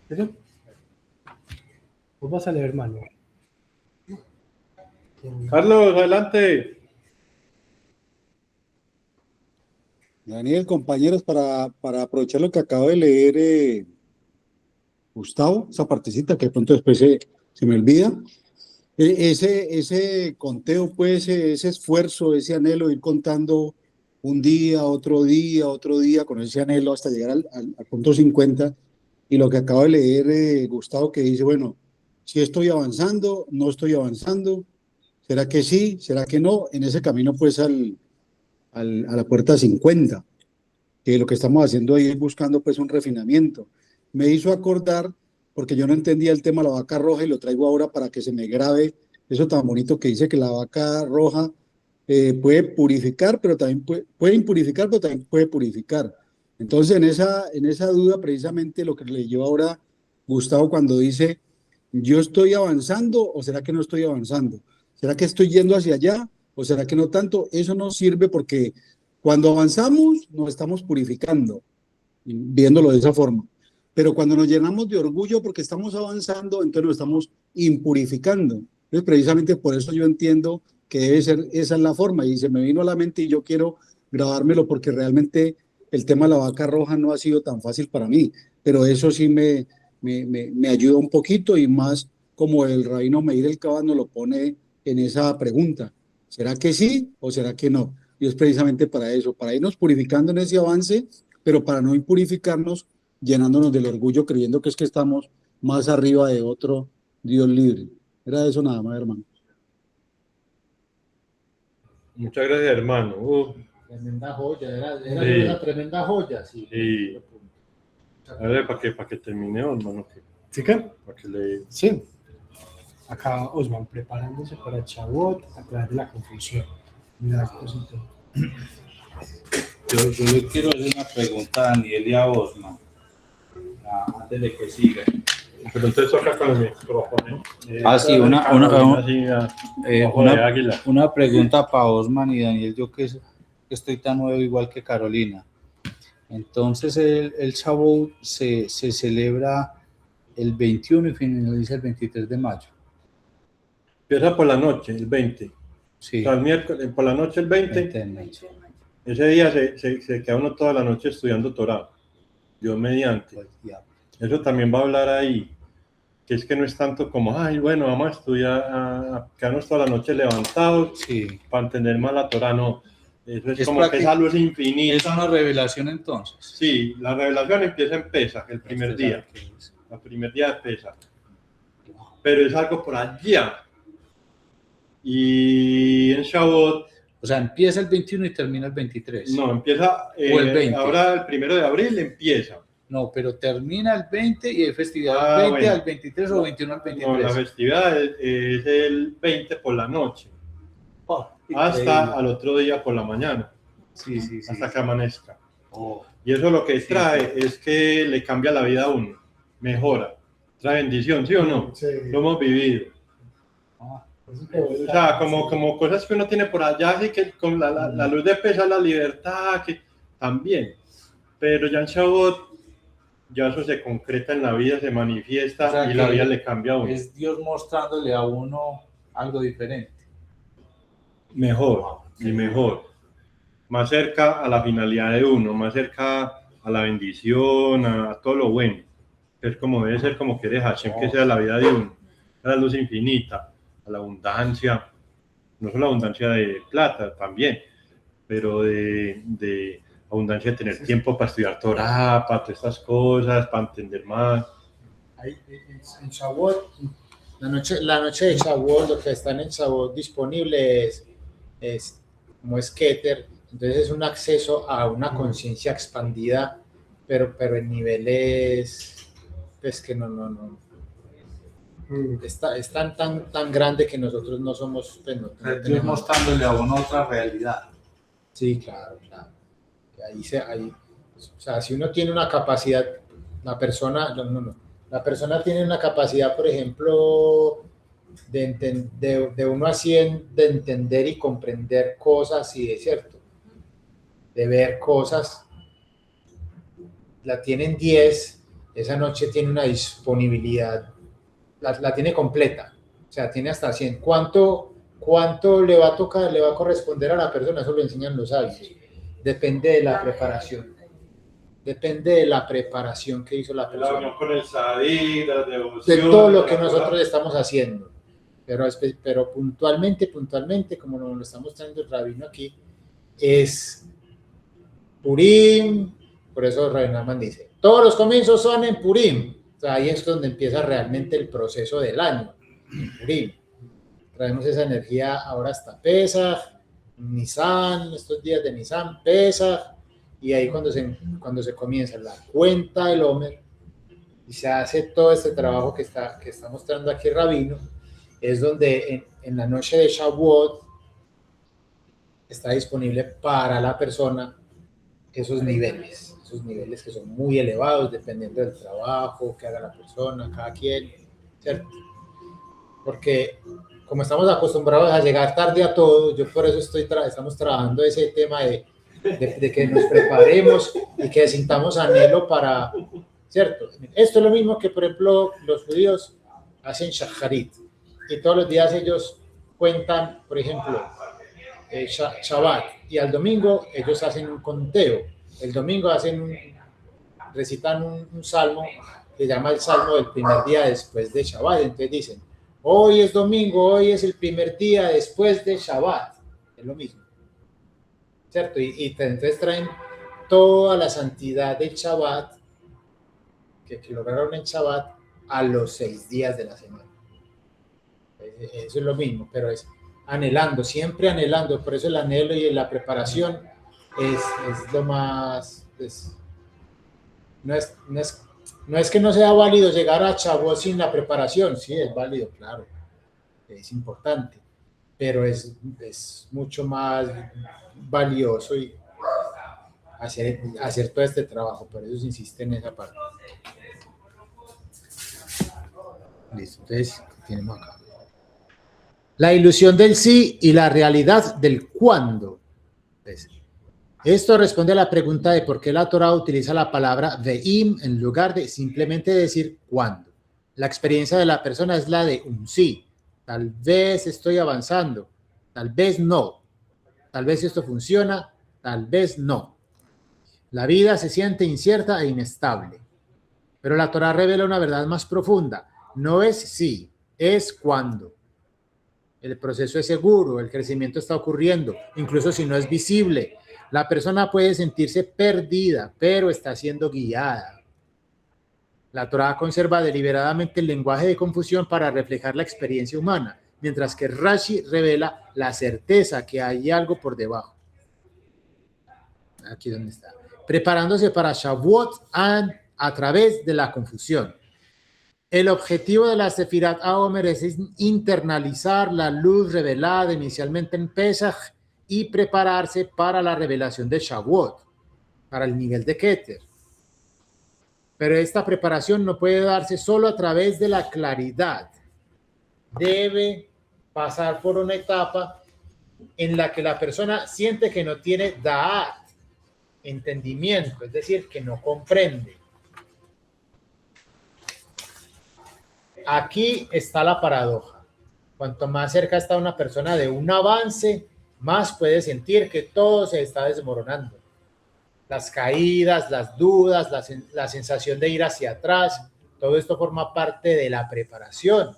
Speaker 6: ¿Pero? ¿Vos vas a leer, hermano?
Speaker 1: Carlos, adelante.
Speaker 7: Daniel, compañeros, para aprovechar lo que acabo de leer, Gustavo, esa partecita que de pronto después se me olvida, ese conteo, pues, ese esfuerzo, ese anhelo de ir contando un día, otro día, con ese anhelo hasta llegar al punto 50, y lo que acabo de leer, Gustavo, que dice, bueno, si estoy avanzando, no estoy avanzando, ¿será que sí? ¿Será que no? En ese camino, pues, a la puerta 50, que lo que estamos haciendo ahí es buscando, pues, un refinamiento. Me hizo acordar, porque yo no entendía el tema de la vaca roja y lo traigo ahora para que se me grabe eso tan bonito que dice que la vaca roja puede purificar, pero también puede impurificar, pero también puede purificar. Entonces, en esa duda, precisamente lo que leyó ahora Gustavo cuando dice, ¿yo estoy avanzando o será que no estoy avanzando? ¿Será que estoy yendo hacia allá o será que no tanto? Eso no sirve porque cuando avanzamos nos estamos purificando, viéndolo de esa forma. Pero cuando nos llenamos de orgullo porque estamos avanzando, entonces nos estamos impurificando. Entonces, precisamente por eso yo entiendo que debe ser, esa es la forma. Y se me vino a la mente y yo quiero grabármelo porque realmente el tema de la vaca roja no ha sido tan fácil para mí. Pero eso sí me ayuda un poquito y más como el rabino Meir el Cabán nos lo pone en esa pregunta. ¿Será que sí o será que no? Y es precisamente para eso, para irnos purificando en ese avance, pero para no impurificarnos llenándonos del orgullo, creyendo que es que estamos más arriba de otro Dios libre. Era eso nada más, hermano.
Speaker 1: Muchas gracias, hermano.
Speaker 2: Tremenda joya, era
Speaker 1: Sí.
Speaker 2: una tremenda joya. Sí.
Speaker 1: Sí. A ver, para que termine, hermano.
Speaker 6: ¿Sí que?
Speaker 1: Para que le...
Speaker 6: Sí. Acá Osman preparándose para Shavuot a través de la confusión. Mira, cosita.
Speaker 3: Yo le quiero hacer una pregunta a Daniel y a Osman, antes de que siga.
Speaker 1: Pero entonces toca con el micrófono.
Speaker 3: Sí,
Speaker 1: Águila.
Speaker 3: una pregunta para Osman y Daniel, yo que estoy tan nuevo igual que Carolina. Entonces el Shavuot se celebra el 21 y finaliza el 23 de mayo.
Speaker 1: Empieza por la noche, el 20.
Speaker 3: Sí.
Speaker 1: O sea, el miércoles, por la noche, el 20. Ese día se queda uno toda la noche estudiando Torah. Dios mediante. Eso también va a hablar ahí. Que es que no es tanto como, ay, bueno, vamos a estudiar, a quedarnos toda la noche levantados para entender más la Torah. No. Eso es como que esa luz infinita.
Speaker 3: ¿Es una revelación entonces?
Speaker 1: Sí, la revelación empieza en Pesaj, el primer día. El primer día de Pesaj. Pero es algo por allá. Y en Shavuot...
Speaker 3: O sea, empieza el 21 y termina el 23.
Speaker 1: No, empieza...
Speaker 3: o el 20.
Speaker 1: Ahora el 1 de abril empieza.
Speaker 3: No, pero termina el 20 y hay festividad del 20 al 23 o 21 al 23.
Speaker 1: No, la festividad es el 20 por la noche. Hasta al otro día por la mañana.
Speaker 3: Sí.
Speaker 1: Hasta que amanezca. Y eso lo que trae es que le cambia la vida a uno, mejora, trae bendición, ¿sí o no?
Speaker 2: Sí.
Speaker 1: Lo hemos vivido. O sea, como cosas que uno tiene por allá, así que con la luz de Pesach, la libertad, que también. Pero ya en Shavuot, ya eso se concreta en la vida, se manifiesta,
Speaker 3: O sea,
Speaker 1: y la
Speaker 3: que
Speaker 1: vida le cambia a uno.
Speaker 3: es Dios mostrándole a uno algo diferente.
Speaker 1: Mejor y mejor. Más cerca a la finalidad de uno, más cerca a la bendición, a todo lo bueno. Es como debe ser, como quiere Hashem que sea la vida de uno. A la luz infinita, a la abundancia, no solo abundancia de plata, también, pero de abundancia de tener tiempo para estudiar Torah, para todas estas cosas, para entender más.
Speaker 2: Ahí, en Shavuot, la noche de Shavuot, lo que está en Shavuot disponible es como es Keter, entonces es un acceso a una conciencia expandida, pero en niveles pues que no es tan grande que nosotros no somos, pues, no
Speaker 3: Dios
Speaker 2: tenemos.
Speaker 3: mostrándole a uno otra realidad.
Speaker 2: Sí, claro. O sea, si uno tiene una capacidad, la persona tiene una capacidad, por ejemplo, de uno a 100, de entender y comprender cosas, y de cierto, de ver cosas, la tienen 10, esa noche tiene una disponibilidad, la tiene completa, o sea, tiene hasta 100. ¿Cuánto le va a tocar, le va a corresponder a la persona? Eso lo enseñan los sabios. Depende de la preparación. Depende de la preparación que hizo la
Speaker 1: La
Speaker 2: persona.
Speaker 1: unión con el Sadí, la devoción.
Speaker 2: De todo lo que nosotros estamos haciendo. Pero puntualmente, como nos lo está mostrando el rabino aquí, es Purim. Por eso Rabbi Nachman dice, todos los comienzos son en Purim. O sea, ahí es donde empieza realmente el proceso del año, en Purim. Traemos esa energía ahora hasta Pesach, Nisan, estos días de Nisan, Pesach, y ahí cuando se comienza la cuenta del Omer y se hace todo este trabajo que está mostrando aquí Rabino, es donde en la noche de Shavuot está disponible para la persona esos niveles que son muy elevados dependiendo del trabajo que haga la persona, cada quien, ¿cierto? Porque como estamos acostumbrados a llegar tarde a todo, yo por eso estamos trabajando ese tema de que nos preparemos y que sintamos anhelo para, ¿cierto? Esto es lo mismo que, por ejemplo, los judíos hacen shacharit, y todos los días ellos cuentan, por ejemplo, Shabbat, y al domingo ellos hacen un conteo. El domingo recitan un salmo que se llama el salmo del primer día después de Shabbat. Entonces dicen, hoy es domingo, hoy es el primer día después de Shabbat. Es lo mismo, ¿cierto? Y entonces traen toda la santidad del Shabbat que lograron en Shabbat a los 6 días de la semana. Eso es lo mismo, pero es anhelando, siempre anhelando. Por eso el anhelo y la preparación es lo más... No es que no sea válido llegar a Shavuot sin la preparación, sí, es válido, claro, es importante, pero es mucho más valioso y hacer todo este trabajo. Por eso se insiste en esa parte. Listo, entonces tenemos acá la ilusión del sí y la realidad del cuándo. Entonces, esto responde a la pregunta de por qué la Torah utiliza la palabra ve'im en lugar de simplemente decir cuándo. La experiencia de la persona es la de un sí. Tal vez estoy avanzando, tal vez no. Tal vez esto funciona, tal vez no. La vida se siente incierta e inestable. Pero la Torah revela una verdad más profunda. No es sí, es cuándo. El proceso es seguro, el crecimiento está ocurriendo, incluso si no es visible. La persona puede sentirse perdida, pero está siendo guiada. La Torah conserva deliberadamente el lenguaje de confusión para reflejar la experiencia humana, mientras que Rashi revela la certeza que hay algo por debajo. Aquí donde está. Preparándose para Shavuot a través de la confusión. El objetivo de la Sefirat HaOmer es internalizar la luz revelada inicialmente en Pesach y prepararse para la revelación de Shavuot. para el nivel de Keter. Pero esta preparación no puede darse solo a través de la claridad. Debe pasar por una etapa en la que la persona siente que no tiene da'at, entendimiento, es decir, que no comprende. Aquí está la paradoja. Cuanto más cerca está una persona de un avance, más puede sentir que todo se está desmoronando. Las caídas, las dudas, la sensación de ir hacia atrás, todo esto forma parte de la preparación.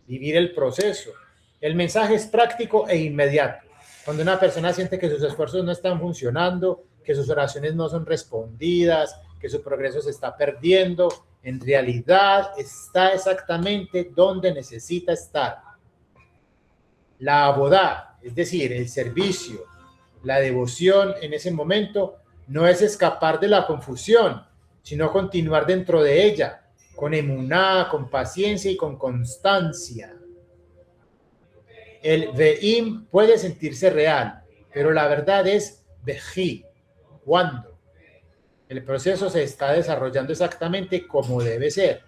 Speaker 2: Vivir el proceso. El mensaje es práctico e inmediato. Cuando una persona siente que sus esfuerzos no están funcionando, que sus oraciones no son respondidas, que su progreso se está perdiendo, en realidad está exactamente donde necesita estar. La abodá, es decir, el servicio, la devoción en ese momento no es escapar de la confusión, sino continuar dentro de ella, con emuná, con paciencia y con constancia. El ve'im puede sentirse real, pero la verdad es veji, ¿cuándo? El proceso se está desarrollando exactamente como debe ser.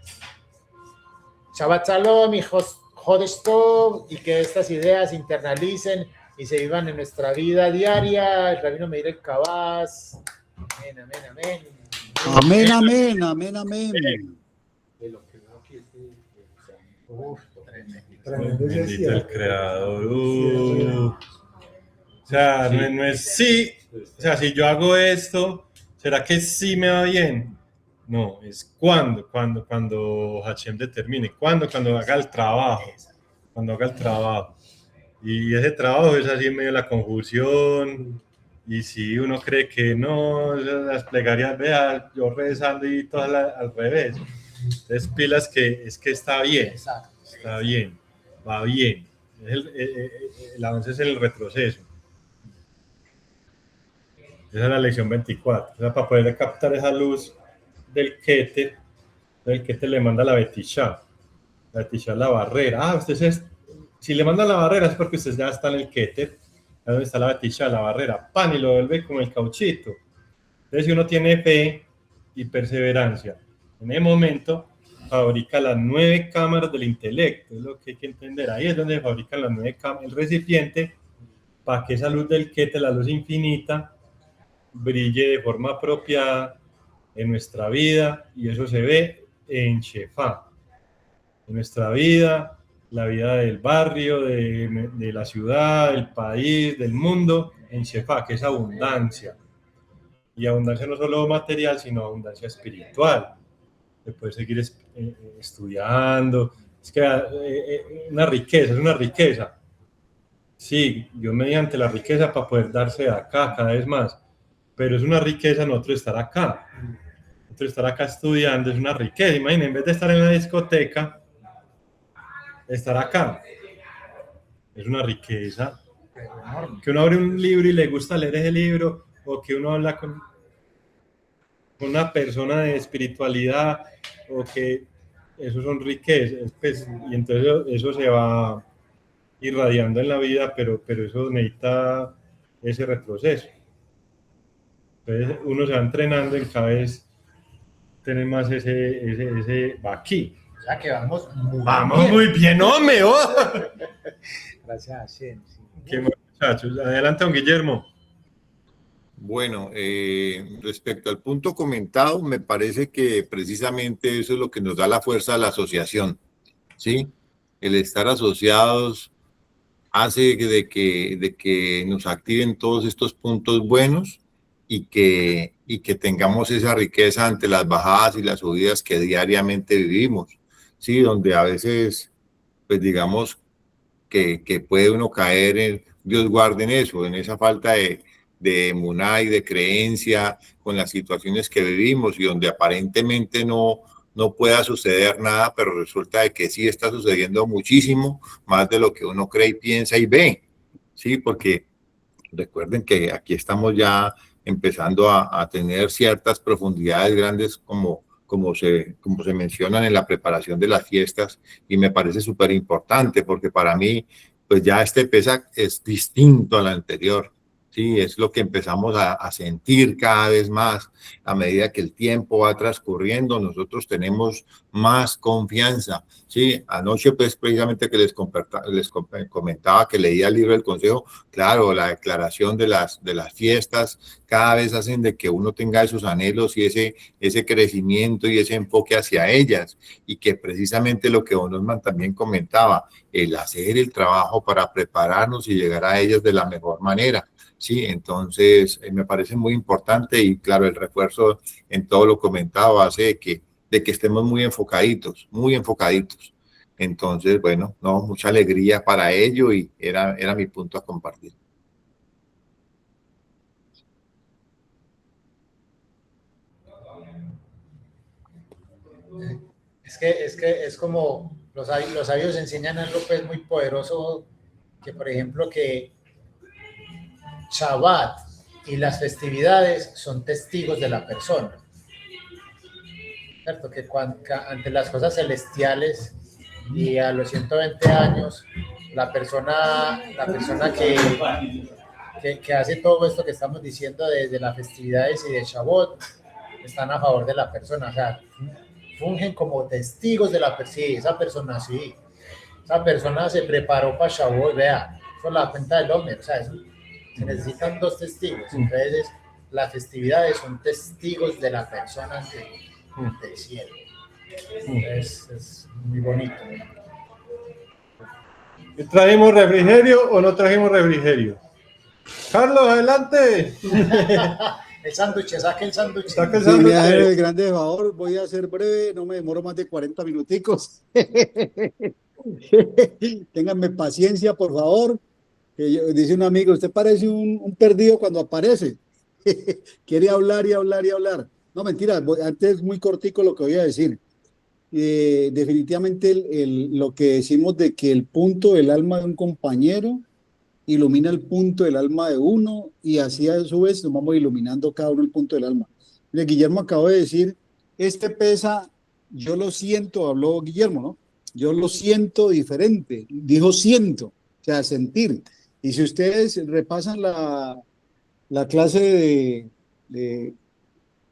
Speaker 2: Shabbat Shalom, hijos, Jodesh Tov, y que estas ideas se internalicen y se vivan en nuestra vida diaria. El rabino Meir el Kabaz. Amén, amén, amén.
Speaker 7: Amén, amén, amén, amén.
Speaker 1: Bendito el Creador. O sea, no es sí. O sea, si yo hago esto, ¿será que sí me va bien? No, es cuando Hashem determine. Cuando haga el trabajo. Cuando haga el trabajo. Y ese trabajo es así en medio de la confusión. Y si uno cree que no, las plegarias, vea, yo rezando y todo al revés. Entonces, pilas que es que está bien. Está bien. Va bien. El avance es el retroceso. Esa es la lección 24. O sea, para poder captar esa luz del Keter, el Keter le manda la Betishá. La Betishá es la barrera. Si le manda la barrera es porque usted ya está en el Keter. Donde está la Betishá, la barrera. Pan, y lo vuelve como el cauchito. Entonces, si uno tiene fe y perseverancia, en ese momento fabrica las 9 cámaras del intelecto. Es lo que hay que entender. Ahí es donde fabrican las 9 cámaras, el recipiente, para que esa luz del Keter, la luz infinita, brille de forma apropiada en nuestra vida, y eso se ve en Shefá, en nuestra vida, la vida del barrio, de la ciudad, del país, del mundo, en Shefá, que es abundancia. Y abundancia no solo material, sino abundancia espiritual. De poder seguir estudiando. Es que es una riqueza. Sí, Dios mediante la riqueza para poder darse de acá cada vez más. Pero es una riqueza nosotros estar acá. Nosotros estar acá estudiando es una riqueza. Imaginen, en vez de estar en la discoteca, estar acá. Es una riqueza. Que uno abre un libro y le gusta leer ese libro, o que uno habla con una persona de espiritualidad, o que eso son riquezas. Pues, y entonces eso se va irradiando en la vida, pero eso necesita ese retroceso. Entonces uno se va entrenando en cada vez tener más ese va aquí.
Speaker 2: O sea que vamos
Speaker 1: muy bien, hombre. Oh.
Speaker 2: Gracias a Hashem. Sí.
Speaker 1: Qué muchachos. Adelante, don Guillermo.
Speaker 4: Bueno, respecto al punto comentado, me parece que precisamente eso es lo que nos da la fuerza a la asociación, ¿sí? El estar asociados hace de que nos activen todos estos puntos buenos y que tengamos esa riqueza ante las bajadas y las subidas que diariamente vivimos, ¿sí? Donde a veces, pues digamos, que puede uno caer en, Dios guarde en eso, en esa falta de emuná y de creencia con las situaciones que vivimos, y donde aparentemente no pueda suceder nada, pero resulta de que sí está sucediendo muchísimo más de lo que uno cree y piensa y ve, ¿sí? Porque recuerden que aquí estamos ya empezando a tener ciertas profundidades grandes como se mencionan en la preparación de las fiestas, y me parece súper importante porque para mí, pues ya este Pesaj es distinto al anterior, Sí, es lo que empezamos a sentir cada vez más a medida que el tiempo va transcurriendo. Nosotros tenemos más confianza. Sí, anoche pues precisamente que comentaba que leía el libro del Consejo, claro, la declaración de las fiestas cada vez hacen de que uno tenga esos anhelos y ese crecimiento y ese enfoque hacia ellas, y que precisamente lo que Don Osman también comentaba, el hacer el trabajo para prepararnos y llegar a ellas de la mejor manera. Sí, entonces me parece muy importante, y claro, el refuerzo en todo lo comentado hace de que estemos muy enfocaditos, muy enfocaditos. Entonces, bueno, no, mucha alegría para ello, y era mi punto a compartir.
Speaker 2: Es como los sabios enseñan algo pues muy poderoso, que por ejemplo que Shabbat y las festividades son testigos de la persona, ¿cierto? Que ante las cosas celestiales y a los 120 años, la persona que hace todo esto que estamos diciendo de las festividades y de Shabbat, están a favor de la persona, o sea, fungen como testigos de la persona. Sí, esa persona se preparó para Shabbat, vea, eso es la cuenta del hombre, o sea, se necesitan dos testigos. Entonces, las festividades son testigos de la persona del cielo. Entonces, es muy bonito.
Speaker 1: ¿Trajimos refrigerio o no trajimos refrigerio? Carlos, adelante.
Speaker 2: El sándwich, saque el sándwich.
Speaker 1: Saque el
Speaker 7: Sí,
Speaker 1: sándwich.
Speaker 7: me hace el grande favor, voy a ser breve, no me demoro más de 40 minuticos. Ténganme paciencia, por favor. Dice un amigo, usted parece un perdido cuando aparece. Quiere hablar y hablar y hablar. No, mentira, antes muy cortico lo que voy a decir. Definitivamente lo que decimos de que el punto del alma de un compañero ilumina el punto del alma de uno, y así a su vez nos vamos iluminando cada uno el punto del alma. Mire, Guillermo acabó de decir, pesa, yo lo siento, habló Guillermo, ¿no? Yo lo siento diferente, dijo siento, o sea, sentir. Y si ustedes repasan la clase de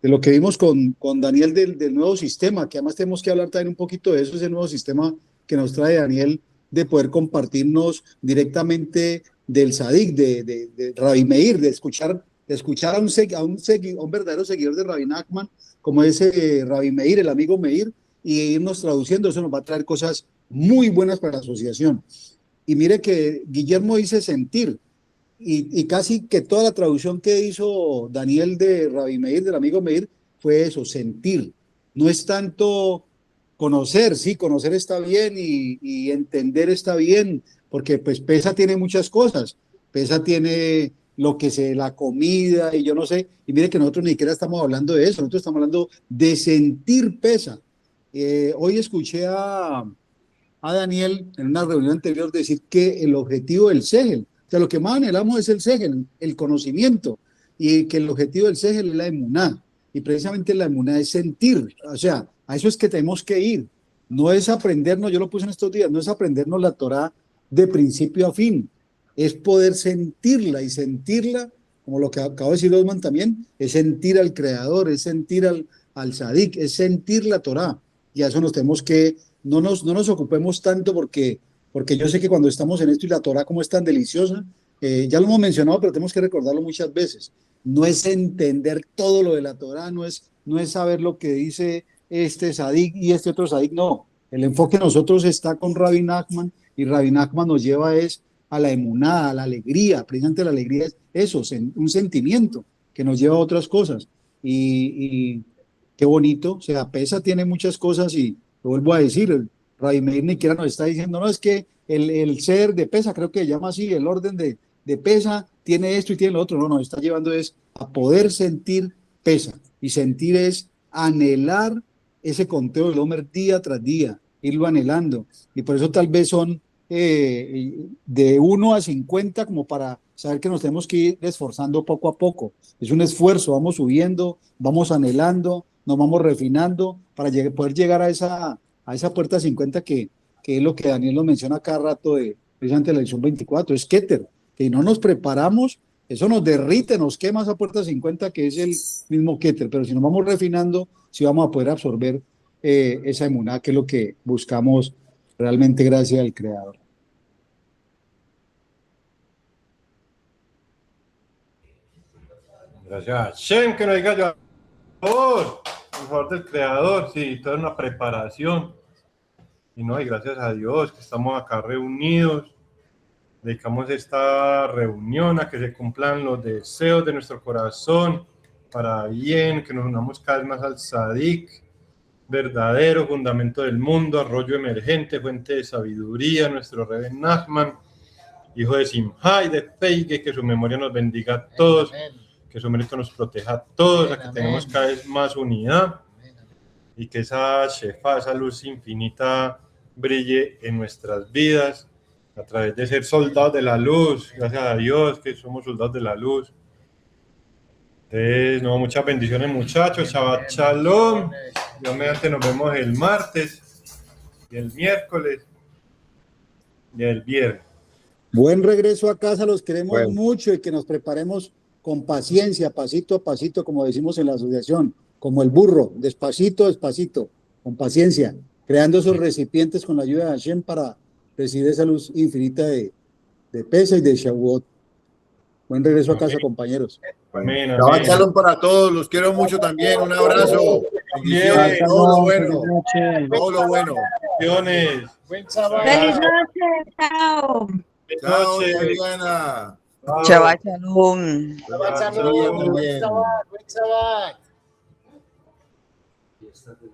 Speaker 7: lo que vimos con Daniel del nuevo sistema, que además tenemos que hablar también un poquito de eso, ese nuevo sistema que nos trae Daniel, de poder compartirnos directamente del Sadik, de Rabbi Meir, de escuchar a un verdadero seguidor de Rabbi Nachman, como ese Rabbi Meir, el amigo Meir, y irnos traduciendo. Eso nos va a traer cosas muy buenas para la asociación. Y mire que Guillermo dice sentir, y casi que toda la traducción que hizo Daniel de Rabbi Meir, del amigo Meir, fue eso, sentir. No es tanto conocer, sí, conocer está bien, y entender está bien, porque pues Pesa tiene muchas cosas. Pesa tiene la comida y yo no sé, y mire que nosotros ni siquiera estamos hablando de eso, nosotros estamos hablando de sentir Pesa. Hoy escuché a Daniel en una reunión anterior decir que el objetivo del Segel, o sea, lo que más anhelamos es el Segel, el conocimiento, y que el objetivo del Segel es la emuná, y precisamente la emuná es sentir, o sea, a eso es que tenemos que ir, no es aprendernos, yo lo puse en estos días, no es aprendernos la Torá de principio a fin, es poder sentirla, y sentirla, como lo que acabo de decir Osman también, es sentir al Creador, es sentir al Sadik, es sentir la Torá, y a eso nos tenemos que, no nos ocupemos tanto, porque yo sé que cuando estamos en esto y la Torá como es tan deliciosa, ya lo hemos mencionado, pero tenemos que recordarlo muchas veces, no es entender todo lo de la Torá, no es saber lo que dice este Sadik y este otro Sadik, no, el enfoque de nosotros está con Rabbi Nachman, y Rabbi Nachman nos lleva a la emuná, a la alegría, precisamente la alegría es eso, un sentimiento que nos lleva a otras cosas, y qué bonito, o sea, Pesa tiene muchas cosas, y lo vuelvo a decir, Rabbi Meir ni siquiera nos está diciendo, no, es que el ser de Pesa, creo que se llama así, el orden de Pesa, tiene esto y tiene lo otro, no, nos está llevando a poder sentir Pesa, y sentir es anhelar ese conteo del Homer día tras día, irlo anhelando, y por eso tal vez son de 1 a 50, como para saber que nos tenemos que ir esforzando poco a poco, es un esfuerzo, vamos subiendo, vamos anhelando, nos vamos refinando para poder llegar a esa puerta 50 que es lo que Daniel nos menciona cada rato precisamente de la edición 24, es Keter, que no nos preparamos Eso nos derrite, nos quema esa puerta 50 que es el mismo Keter, pero si nos vamos refinando, sí vamos a poder absorber esa emuná, que es lo que buscamos realmente gracias al Creador.
Speaker 1: Gracias a Hashem, que nos diga yo, por favor del Creador, sí, toda una preparación. Y no, y gracias a Dios que estamos acá reunidos, dedicamos esta reunión a que se cumplan los deseos de nuestro corazón para bien, que nos unamos cada vez más al Sadik, verdadero fundamento del mundo, arroyo emergente, fuente de sabiduría, nuestro Rebbe Nachman, hijo de Simha y de Feige, que su memoria nos bendiga a todos, que su mérito nos proteja a todos, a que tengamos cada vez más unidad y que esa Shefa, esa luz infinita brille en nuestras vidas a través de ser soldados de la luz, gracias a Dios que somos soldados de la luz. Entonces, no, muchas bendiciones muchachos, Shabbat Shalom, Dios mediante nos vemos el martes y el miércoles y el viernes.
Speaker 7: Buen regreso a casa, los queremos
Speaker 4: Bueno.
Speaker 7: mucho y que nos preparemos con paciencia, pasito a pasito, como decimos en la asociación, como el burro, despacito, despacito, con paciencia, creando esos recipientes con la ayuda de Hashem para recibir esa luz infinita de Pesach y de Shavuot. Buen regreso a casa, compañeros.
Speaker 1: Amén,
Speaker 4: Shabbat
Speaker 1: amén.
Speaker 4: Shalom para todos, los quiero mucho también, un abrazo, bendiciones, todo lo bueno, todo lo bueno.
Speaker 1: Bendiciones.
Speaker 2: Buen sábado.
Speaker 8: Feliz noche, chao.
Speaker 4: Chao,
Speaker 1: Noche.
Speaker 4: Diana.
Speaker 1: Chao.
Speaker 8: Shabbat shalom.
Speaker 2: Shabbat
Speaker 4: Shalom,
Speaker 2: shalom. Buen
Speaker 4: bien.
Speaker 2: sábado. Buen sábado.